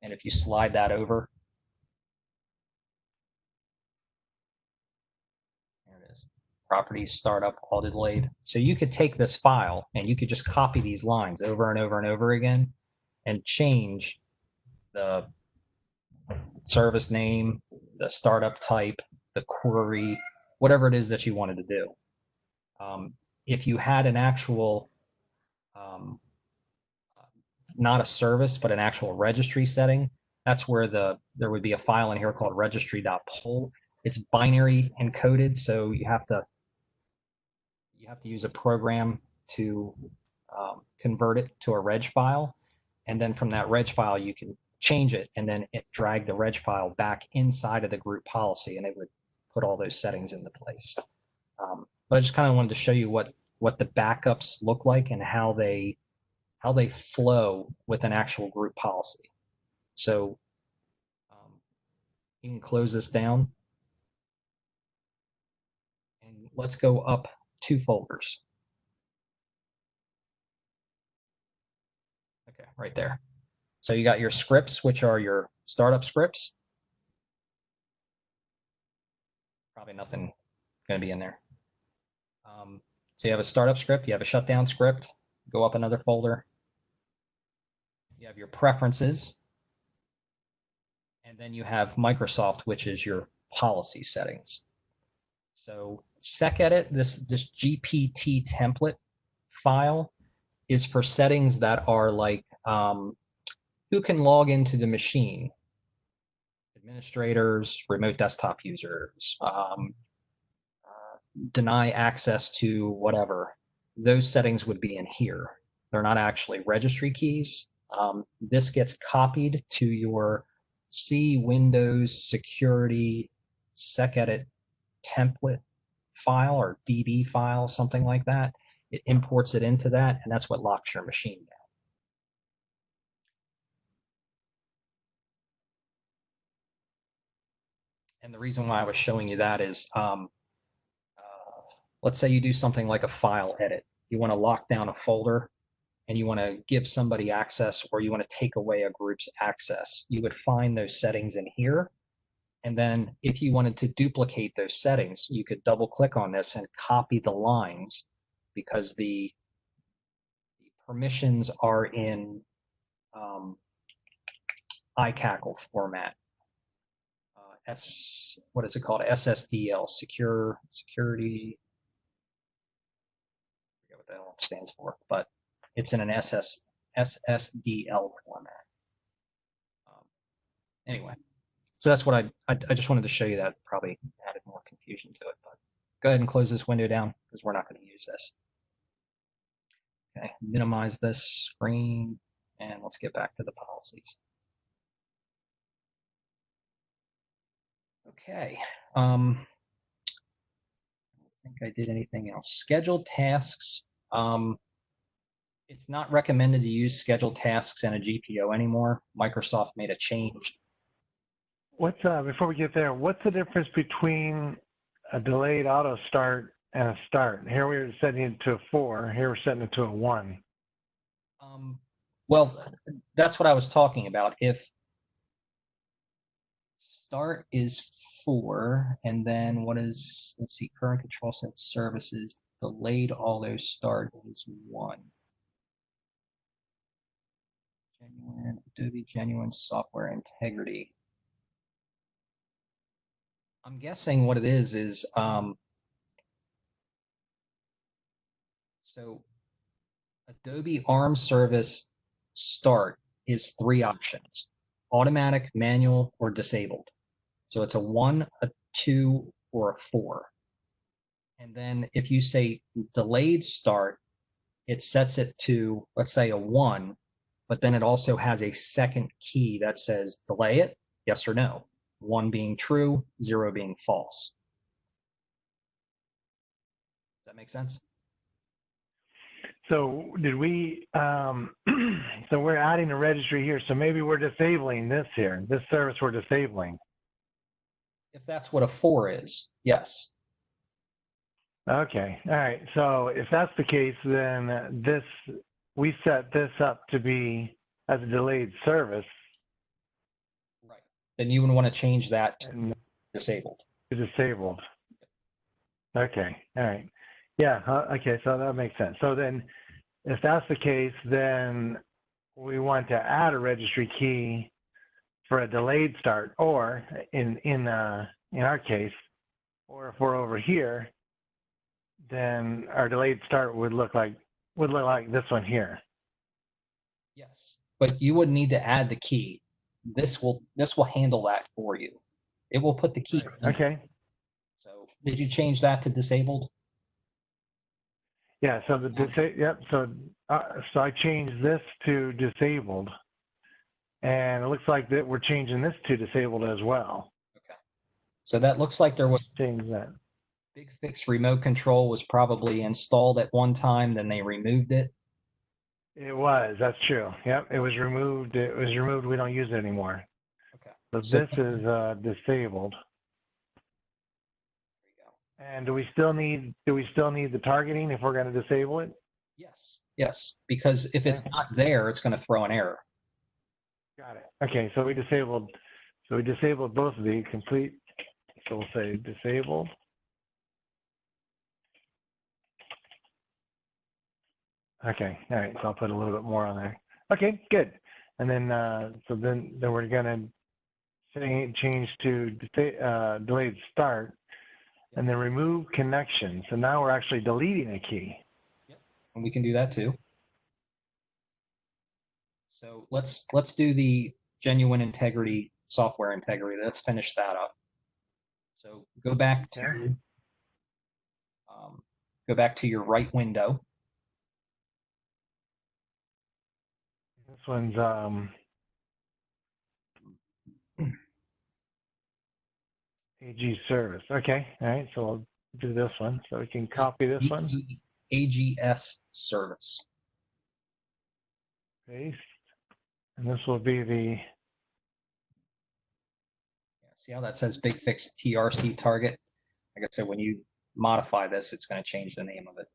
And if you slide that over, there it is. Properties, startup, all delayed. So you could take this file and you could just copy these lines over and over and over again and change the service name, the startup type, the query, whatever it is that you wanted to do. If you had an actual, not a service, but an actual registry setting, that's where there would be a file in here called registry.poll. It's binary encoded, so you have to use a program to convert it to a reg file, and then from that reg file you can change it, and then drag the reg file back inside of the group policy, and it would put all those settings into place. But I just kind of wanted to show you what the backups look like and how they flow with an actual group policy. So you can close this down, and let's go up 2 folders. Okay, right there. So you got your scripts, which are your startup scripts. Probably nothing going to be in there. So you have a startup script, you have a shutdown script, go up another folder. You have your preferences, and then you have Microsoft, which is your policy settings. So SecEdit, this GPT template file is for settings that are like who can log into the machine, administrators, remote desktop users, deny access to whatever. Those settings would be in here. They're not actually registry keys. This gets copied to your C Windows Security SecEdit template file or DB file, something like that. It imports it into that, and that's what locks your machine down. And the reason why I was showing you that is, let's say you do something like a file edit. You want to lock down a folder and you want to give somebody access, or you want to take away a group's access. You would find those settings in here. And then if you wanted to duplicate those settings, you could double click on this and copy the lines, because the permissions are in iCackle format. What is it called? SSDL, security. I forget what the hell it stands for, but it's in an SSDL format. Anyway, so that's what I just wanted to show you. That probably added more confusion to it, but go ahead and close this window down because we're not going to use this. Okay, minimize this screen. And let's get back to the policies. Okay. I don't think I did anything else. Scheduled tasks. It's not recommended to use scheduled tasks in a GPO anymore. Microsoft made a change. What's before we get there, what's the difference between a delayed auto start and a start? Here we're setting it to a 4. Here we're setting it to a 1. Well, that's what I was talking about. If start is 4, and then what is, let's see, current control set services, delayed auto start is 1. Genuine, Adobe Genuine Software Integrity. I'm guessing what it is so Adobe ARM service start is 3 options: automatic, manual, or disabled. So it's a 1, a 2, or a 4. And then if you say delayed start, it sets it to, let's say, a 1, but then it also has a second key that says delay it, yes or no. 1 being true, 0 being false. Does that make sense? So did we, so we're adding a registry here. So maybe we're disabling this here. This service we're disabling. If that's what a 4 is, yes. Okay. All right. So if that's the case, then we set this up to be as a delayed service. Right. Then you would want to change that to disabled. Disabled. Okay. All right. Yeah. Okay. So that makes sense. So then if that's the case, then we want to add a registry key for a delayed start, or in our case, or if we're over here, then our delayed start would look like this one here. Yes, but you would need to add the key. This will handle that for you. It will put the key. Okay. So did you change that to disabled? Yeah. So yep. So I changed this to disabled, and it looks like that we're changing this to disabled as well. Okay. So that looks like there was change that. Big Fix remote control was probably installed at one time, then they removed it. It was. That's true. Yep. It was removed. We don't use it anymore. Okay. So this is disabled. There you go. And do we still need the targeting if we're going to disable it? Yes. Yes. Because if it's not there, it's going to throw an error. Got it. Okay. So we disabled both of these complete. So we'll say disabled. Okay. All right. So I'll put a little bit more on there. Okay. Good. And then so then we're going to change to delayed start, and then remove connection. So now we're actually deleting a key. Yep. And we can do that too. So let's do the genuine integrity, software integrity. Let's finish that up. So go back to your right window. This one's AG service. Okay. All right. So we'll do this one. So we can copy this one. AGS service. Paste. And this will be the. See how that says Big Fix TRC target? Like I said, when you modify this, it's going to change the name of it.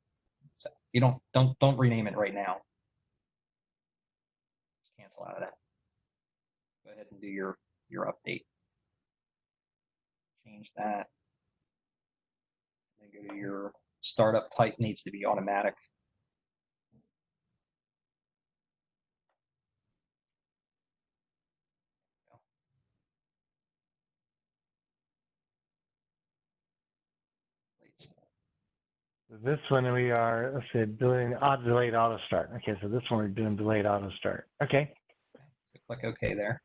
So you don't rename it right now. Just cancel out of that. Go ahead and do your update. Change that. Then go to your startup type, needs to be automatic. This one we are, let's see, delayed auto start. Okay, so this one we're doing delayed auto start. Okay. So click OK there.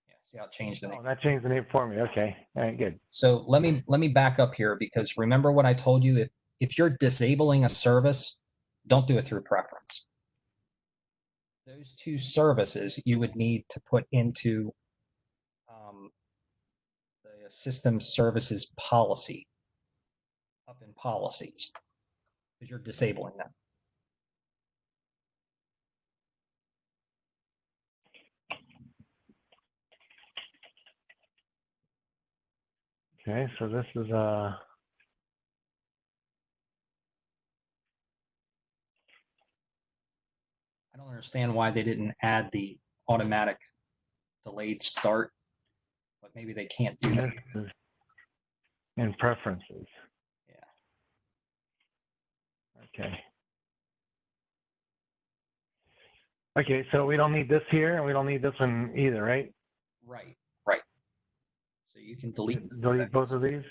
Yeah, see how it changed the name. Oh, that changed the name for me. Okay. All right, good. So let me back up here, because remember what I told you, if you're disabling a service, don't do it through preference. Those two services you would need to put into the system services policy up in policies because you're disabling them. Okay, so this is I don't understand why they didn't add the automatic delayed start, but maybe they can't do that. this is in preferences. Yeah. Okay. Okay, so we don't need this here, and we don't need this one either, right? Right. Right. So you can delete both of these.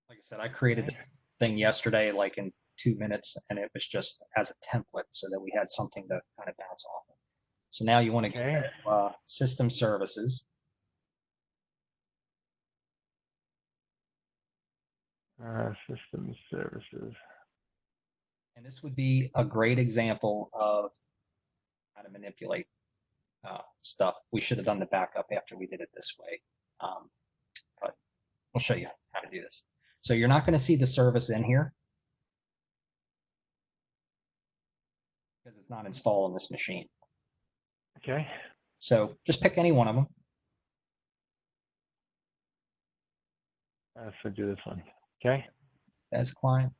Like I said, I created this thing yesterday, like in 2 minutes, and it was just as a template so that we had something to kind of bounce off of. So now you want to go to system services. System services. And this would be a great example of how to manipulate stuff. We should have done the backup after we did it this way. But we'll show you how to do this. So you're not going to see the service in here because it's not installed on this machine. Okay. So just pick any one of them. So do this one. Okay. As client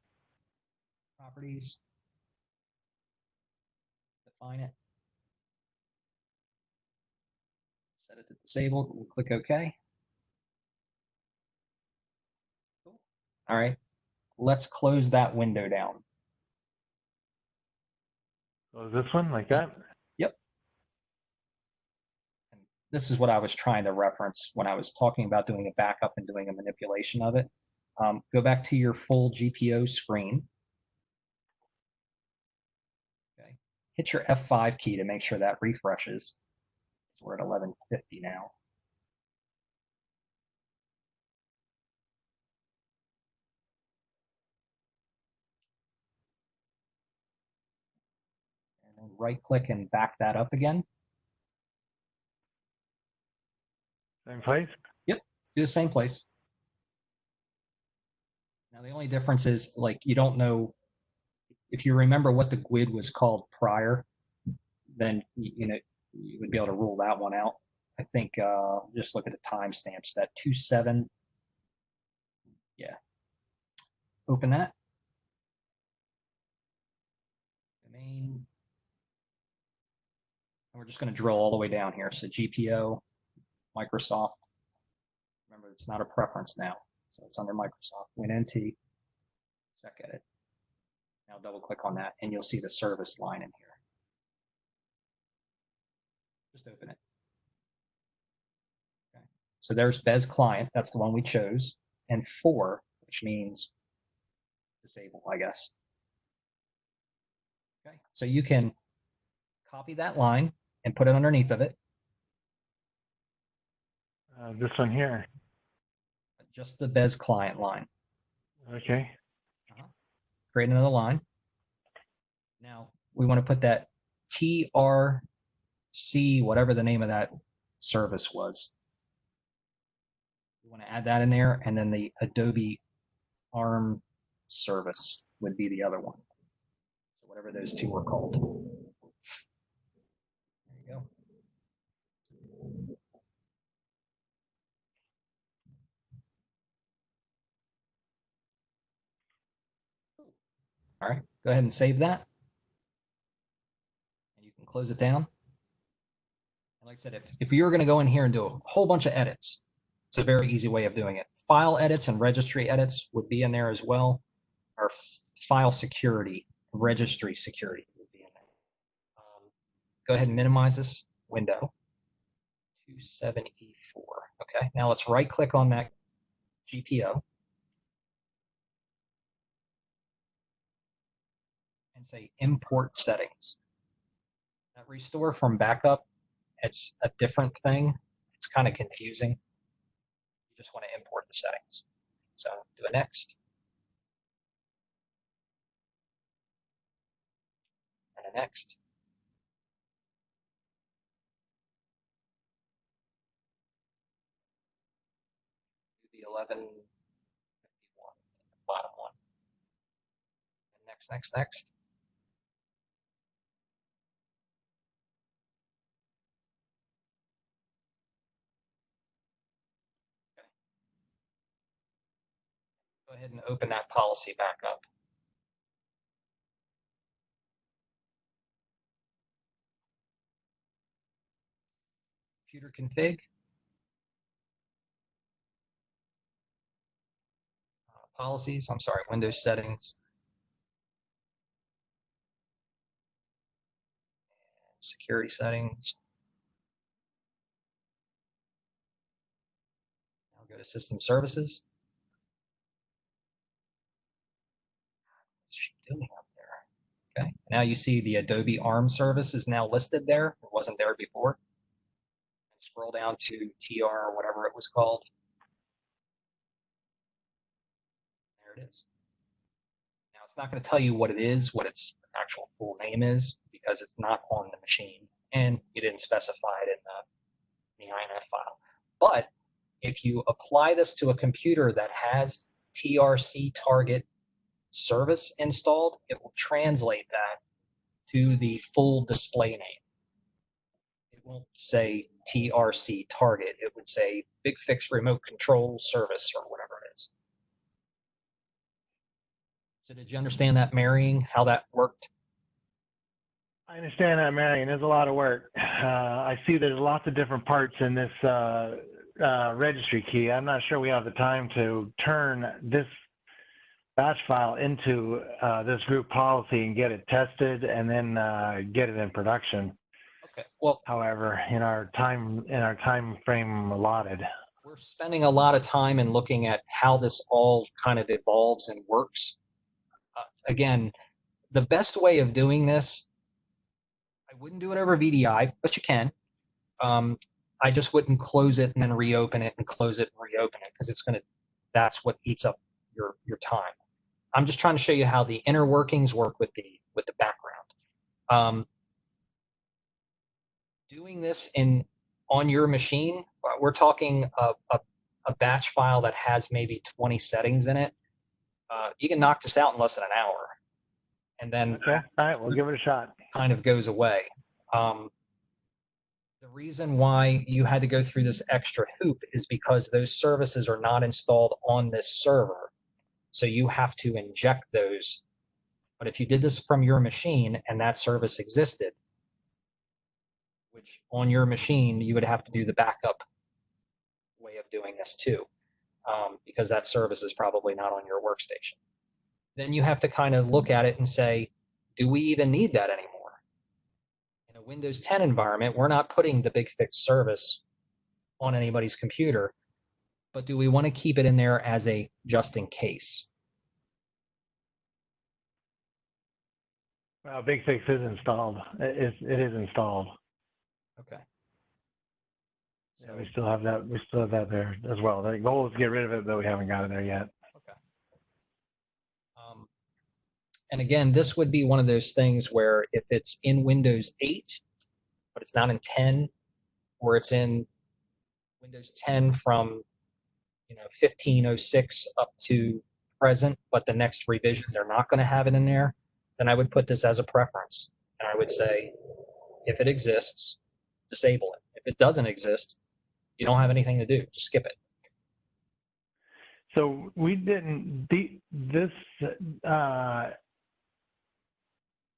properties. Define it. Set it to disabled. We'll click OK. Cool. All right. Let's close that window down. So this one like that? Yep. And this is what I was trying to reference when I was talking about doing a backup and doing a manipulation of it. Go back to your full GPO screen. Okay. Hit your F5 key to make sure that refreshes. So we're at 1150 now. And then right click and back that up again. Same place? Yep, do the same place. Now the only difference is, like, you don't know if you remember what the GUID was called prior, then you would be able to rule that one out. I think just look at the timestamps. That 27. Yeah. Open that. Domain. And we're just going to drill all the way down here. So GPO, Microsoft. Remember, it's not a preference now. So it's under Microsoft. WinNT. Sec edit. Now double click on that and you'll see the service line in here. Just open it. Okay. So there's Bez client. That's the one we chose. And 4, which means disable, I guess. Okay. So you can copy that line and put it underneath of it. This one here. Just the Bez client line. Okay. Create another line. Now we want to put that TRC, whatever the name of that service was. We want to add that in there, and then the Adobe ARM service would be the other one. So whatever those two were called. There you go. All right, go ahead and save that. And you can close it down. And like I said, if you're going to go in here and do a whole bunch of edits, it's a very easy way of doing it. File edits and registry edits would be in there as well. Or file security, registry security would be in there. Go ahead and minimize this window. 27E4. Okay, now let's right click on that GPO. And say import settings. Now restore from backup, it's a different thing. It's kind of confusing. You just want to import the settings. So do it next. next. Do the 1151, bottom one. And next, next, next. Okay. Go ahead and open that policy back up. Computer config. Policies, I'm sorry, Windows settings. Security settings. Now go to system services. What's she doing up there? Okay, now you see the Adobe ARM service is now listed there. It wasn't there before. And scroll down to TR or whatever it was called. There it is. Now it's not going to tell you what it is, what its actual full name is, because it's not on the machine, and you didn't specify it in the INF file. But if you apply this to a computer that has TRC target service installed, it will translate that to the full display name. It won't say TRC target. It would say Big Fix Remote Control Service or whatever it is. So did you understand that marrying, how that worked? I understand that, Marion. There's a lot of work. I see there's lots of different parts in this registry key. I'm not sure we have the time to turn this batch file into this group policy and get it tested and then get it in production. Okay. Well, however, in our time frame allotted, we're spending a lot of time in looking at how this all kind of evolves and works. Again, the best way of doing this, I wouldn't do it over VDI, but you can. I just wouldn't close it and then reopen it and close it and reopen it, because that's what eats up your time. I'm just trying to show you how the inner workings work with the background. Doing this on your machine, we're talking a batch file that has maybe 20 settings in it. You can knock this out in less than an hour, and then okay. All right, we'll give it a shot. Kind of goes away. The reason why you had to go through this extra hoop is because those services are not installed on this server. So you have to inject those. But if you did this from your machine and that service existed, which on your machine, you would have to do the backup way of doing this too, because that service is probably not on your workstation. Then you have to kind of look at it and say, do we even need that anymore? In a Windows 10 environment, we're not putting the Big Fix service on anybody's computer, but do we want to keep it in there as a just in case? Well, Big Fix is installed. It is installed. Okay. So yeah, we still have that. We still have that there as well. The goal is to get rid of it, but we haven't got it there yet. Okay. And again, this would be one of those things where if it's in Windows 8, but it's not in 10, or it's in Windows 10 from 1506 up to present, but the next revision they're not going to have it in there, then I would put this as a preference, and I would say, if it exists, disable it. If it doesn't exist, you don't have anything to do. Just skip it. So we didn't.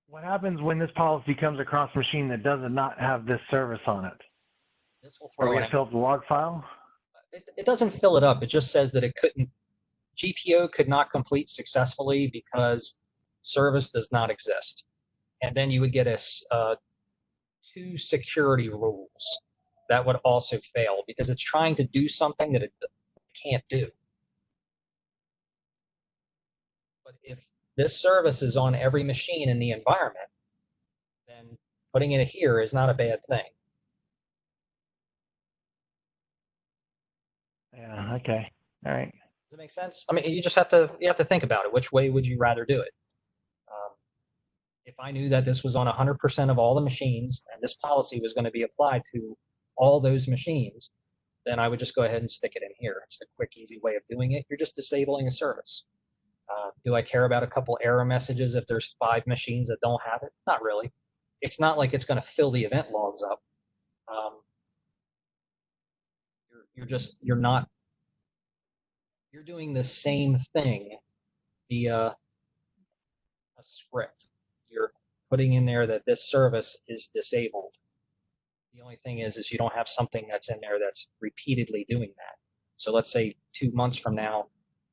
What happens when this policy comes across a machine that does not have this service on it? This will throw it. Fill up the log file? It doesn't fill it up. It just says that it couldn't. GPO could not complete successfully because service does not exist. And then you would get two security rules that would also fail because it's trying to do something that it can't do. But if this service is on every machine in the environment, then putting it here is not a bad thing. Yeah, okay. All right. Does it make sense? I mean, you have to think about it. Which way would you rather do it? If I knew that this was on 100% of all the machines and this policy was going to be applied to all those machines, then I would just go ahead and stick it in here. It's the quick, easy way of doing it. You're just disabling a service. Do I care about a couple error messages if there's 5 machines that don't have it? Not really. It's not like it's going to fill the event logs up. You're doing the same thing via a script. You're putting in there that this service is disabled. The only thing is you don't have something that's in there that's repeatedly doing that. So let's say 2 months from now,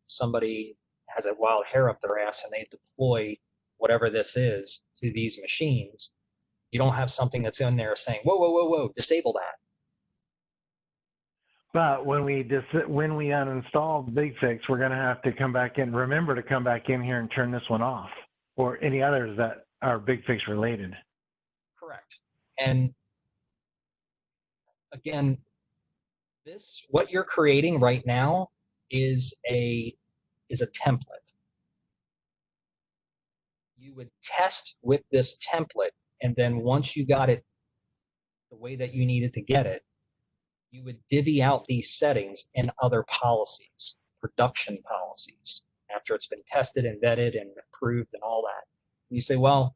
somebody has a wild hair up their ass and they deploy whatever this is to these machines. You don't have something that's in there saying, whoa, whoa, whoa, whoa, disable that. But when we uninstall BigFix, we're going to have to come back in. Remember to come back in here and turn this one off, or any others that are BigFix related. Correct. And again, what you're creating right now is a template. You would test with this template, and then once you got it the way that you needed to get it, you would divvy out these settings in other policies, production policies, after it's been tested and vetted and approved and all that. You say, well,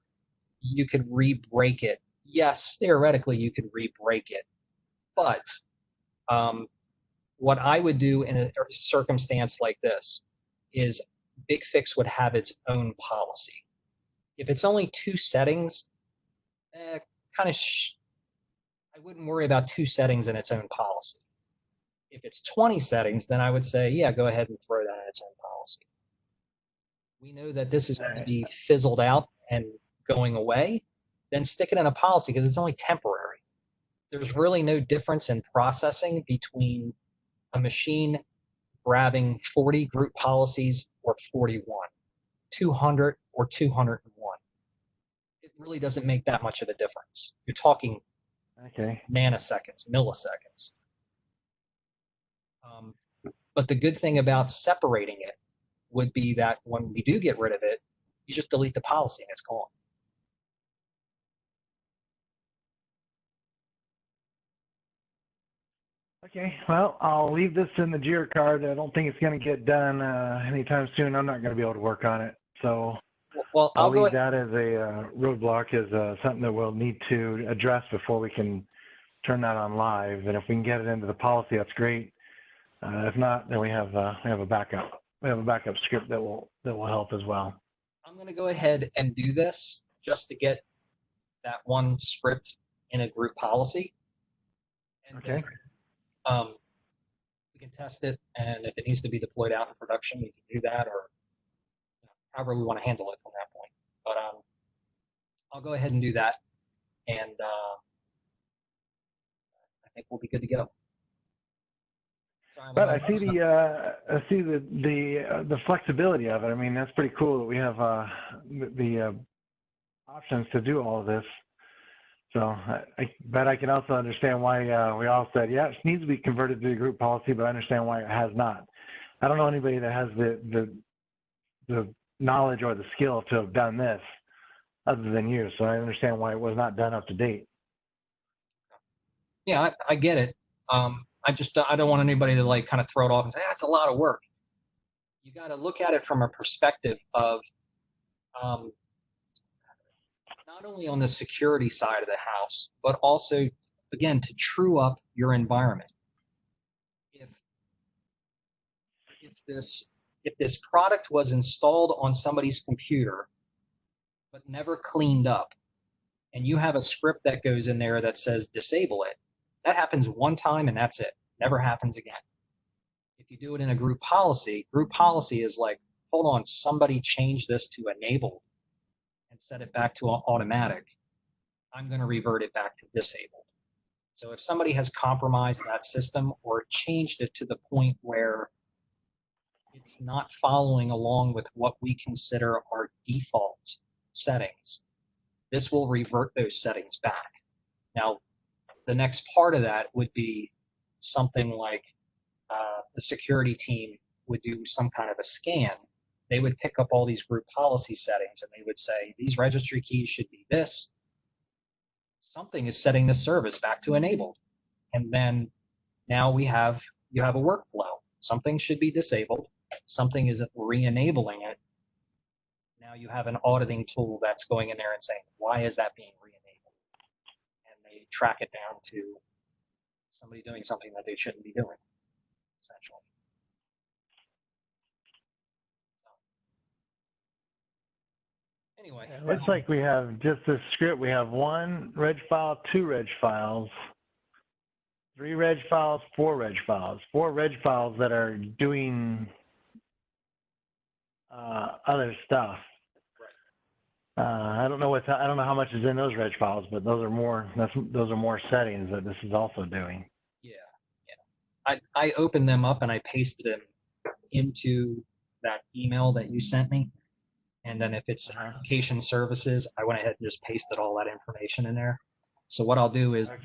you could re-break it. Yes, theoretically, you could re-break it. But what I would do in a circumstance like this is BigFix would have its own policy. If it's only 2 settings, I wouldn't worry about 2 settings in its own policy. If it's 20 settings, then I would say, yeah, go ahead and throw that in its own policy. We know that this is going to be fizzled out and going away, then stick it in a policy because it's only temporary. There's really no difference in processing between a machine grabbing 40 group policies or 41, 200 or 201. It really doesn't make that much of a difference. You're talking nanoseconds, milliseconds. But the good thing about separating it would be that when we do get rid of it, you just delete the policy and it's gone. Okay, well, I'll leave this in the Jira card. I don't think it's going to get done anytime soon. I'm not going to be able to work on it. So well, I'll leave that as a roadblock, as something that we'll need to address before we can turn that on live. And if we can get it into the policy, that's great. If not, then we have a backup. We have a backup script that will help as well. I'm going to go ahead and do this just to get that one script in a group policy. And okay. We can test it, and if it needs to be deployed out in production, we can do that, or however we want to handle it from that point. But I'll go ahead and do that, and I think we'll be good to go. But I see the flexibility of it. I mean, that's pretty cool that we have the options to do all of this. So but I can also understand why we all said, yeah, it needs to be converted to a group policy, but I understand why it has not. I don't know anybody that has the knowledge or the skill to have done this other than you. So I understand why it was not done up to date. Yeah, I get it. I don't want anybody to like kind of throw it off and say, that's a lot of work. You got to look at it from a perspective of not only on the security side of the house, but also, again, to true up your environment. If this product was installed on somebody's computer, but never cleaned up, and you have a script that goes in there that says disable it, that happens one time and that's it. Never happens again. If you do it in a group policy is like, hold on, somebody changed this to enabled and set it back to automatic. I'm going to revert it back to disabled. So if somebody has compromised that system or changed it to the point where it's not following along with what we consider our default settings, this will revert those settings back. Now, the next part of that would be something like the security team would do some kind of a scan they would pick up all these group policy settings and they would say, these registry keys should be this. Something is setting the service back to enabled. And then now you have a workflow. Something should be disabled. Something isn't re-enabling it. Now you have an auditing tool that's going in there and saying, why is that being re-enabled? And they track it down to somebody doing something that they shouldn't be doing, essentially. Anyway. It looks like we have just this script. We have 1 reg file, 2 reg files, 3 reg files, 4 reg files, 4 reg files that are doing other stuff. I don't know how much is in those reg files, but those are more settings that this is also doing. Yeah. I opened them up and I pasted them into that email that you sent me. And then if it's application services, I went ahead and just pasted all that information in there. So what I'll do is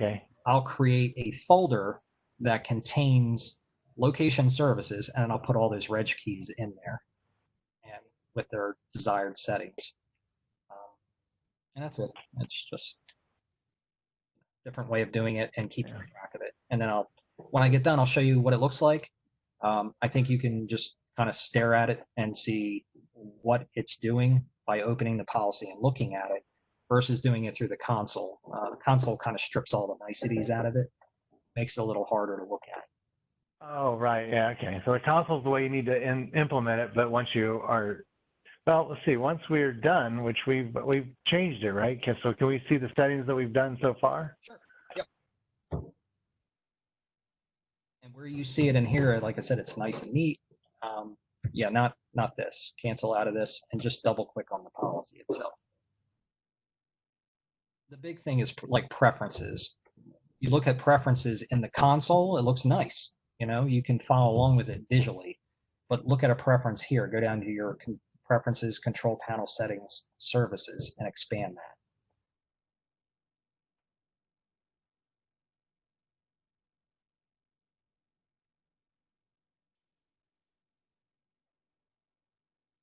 I'll create a folder that contains location services, and I'll put all those reg keys in there and with their desired settings. And that's it. It's just a different way of doing it and keeping track of it. And then when I get done, I'll show you what it looks like. I think you can just kind of stare at it and see what it's doing by opening the policy and looking at it versus doing it through the console. The console kind of strips all the niceties out of it, makes it a little harder to look at. Oh, right. Yeah. Okay. So the console is the way you need to implement it, but once you are, well, let's see. Once we're done, which we've changed it, right? So can we see the settings that we've done so far? Sure. Yep. And where you see it in here, like I said, it's nice and neat. Yeah, not this. Cancel out of this and just double click on the policy itself. The big thing is like preferences. You look at preferences in the console, it looks nice. You know, you can follow along with it visually. But look at a preference here. Go down to your preferences, control panel settings, services, and expand that.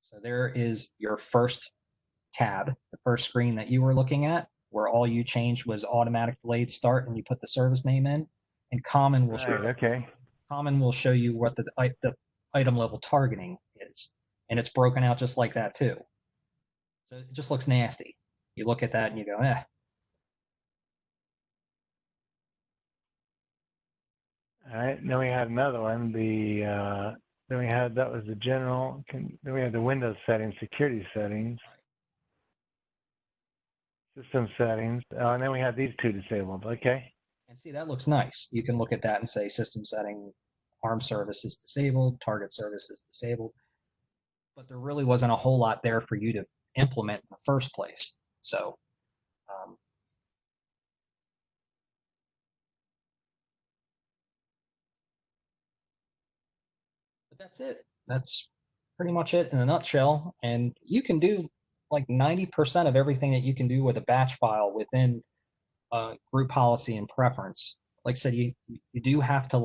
So there is your first tab, the first screen that you were looking at, where all you changed was automatic delayed start and you put the service name in, and common will show you what the item level targeting is. And it's broken out just like that too. So it just looks nasty. You look at that and you go, eh. All right. Then we had another one. Then we had, that was the general. Then we had the Windows settings, security settings, system settings, and then we had these 2 disabled. Okay. And see, that looks nice. You can look at that and say system setting, ARM service is disabled, target service is disabled. But there really wasn't a whole lot there for you to implement in the first place. So, but that's it. That's pretty much it in a nutshell. And you can do like 90% of everything that you can do with a batch file within group policy and preference. Like I said, you do have to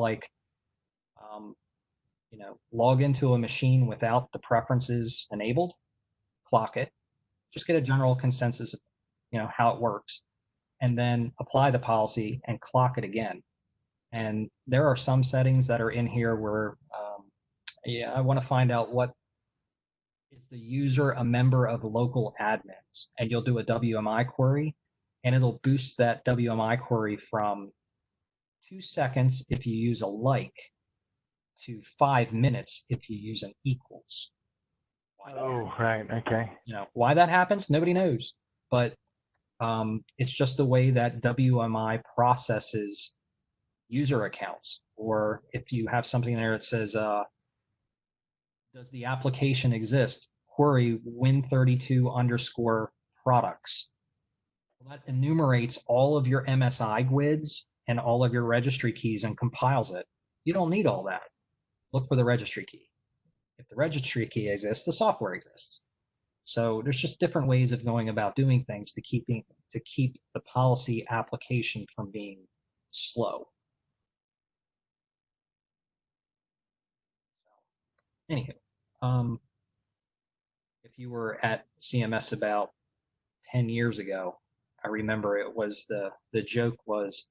log into a machine without the preferences enabled, clock it, just get a general consensus of, how it works, and then apply the policy and clock it again. And there are some settings that are in here where, I want to find out what is the user a member of local admins, and you'll do a WMI query, and it'll boost that WMI query from 2 seconds if you use a like to 5 minutes if you use an equals. Oh, right. Okay. Why that happens, nobody knows, but it's just the way that WMI processes user accounts. Or if you have something there that says, does the application exist? Query win32 _products. Well, that enumerates all of your MSI GUIDs and all of your registry keys and compiles it. You don't need all that. Look for the registry key. If the registry key exists, the software exists. So there's just different ways of going about doing things to keep the policy application from being slow. So, anywho, If you were at CMS about 10 years ago, I remember it was the joke was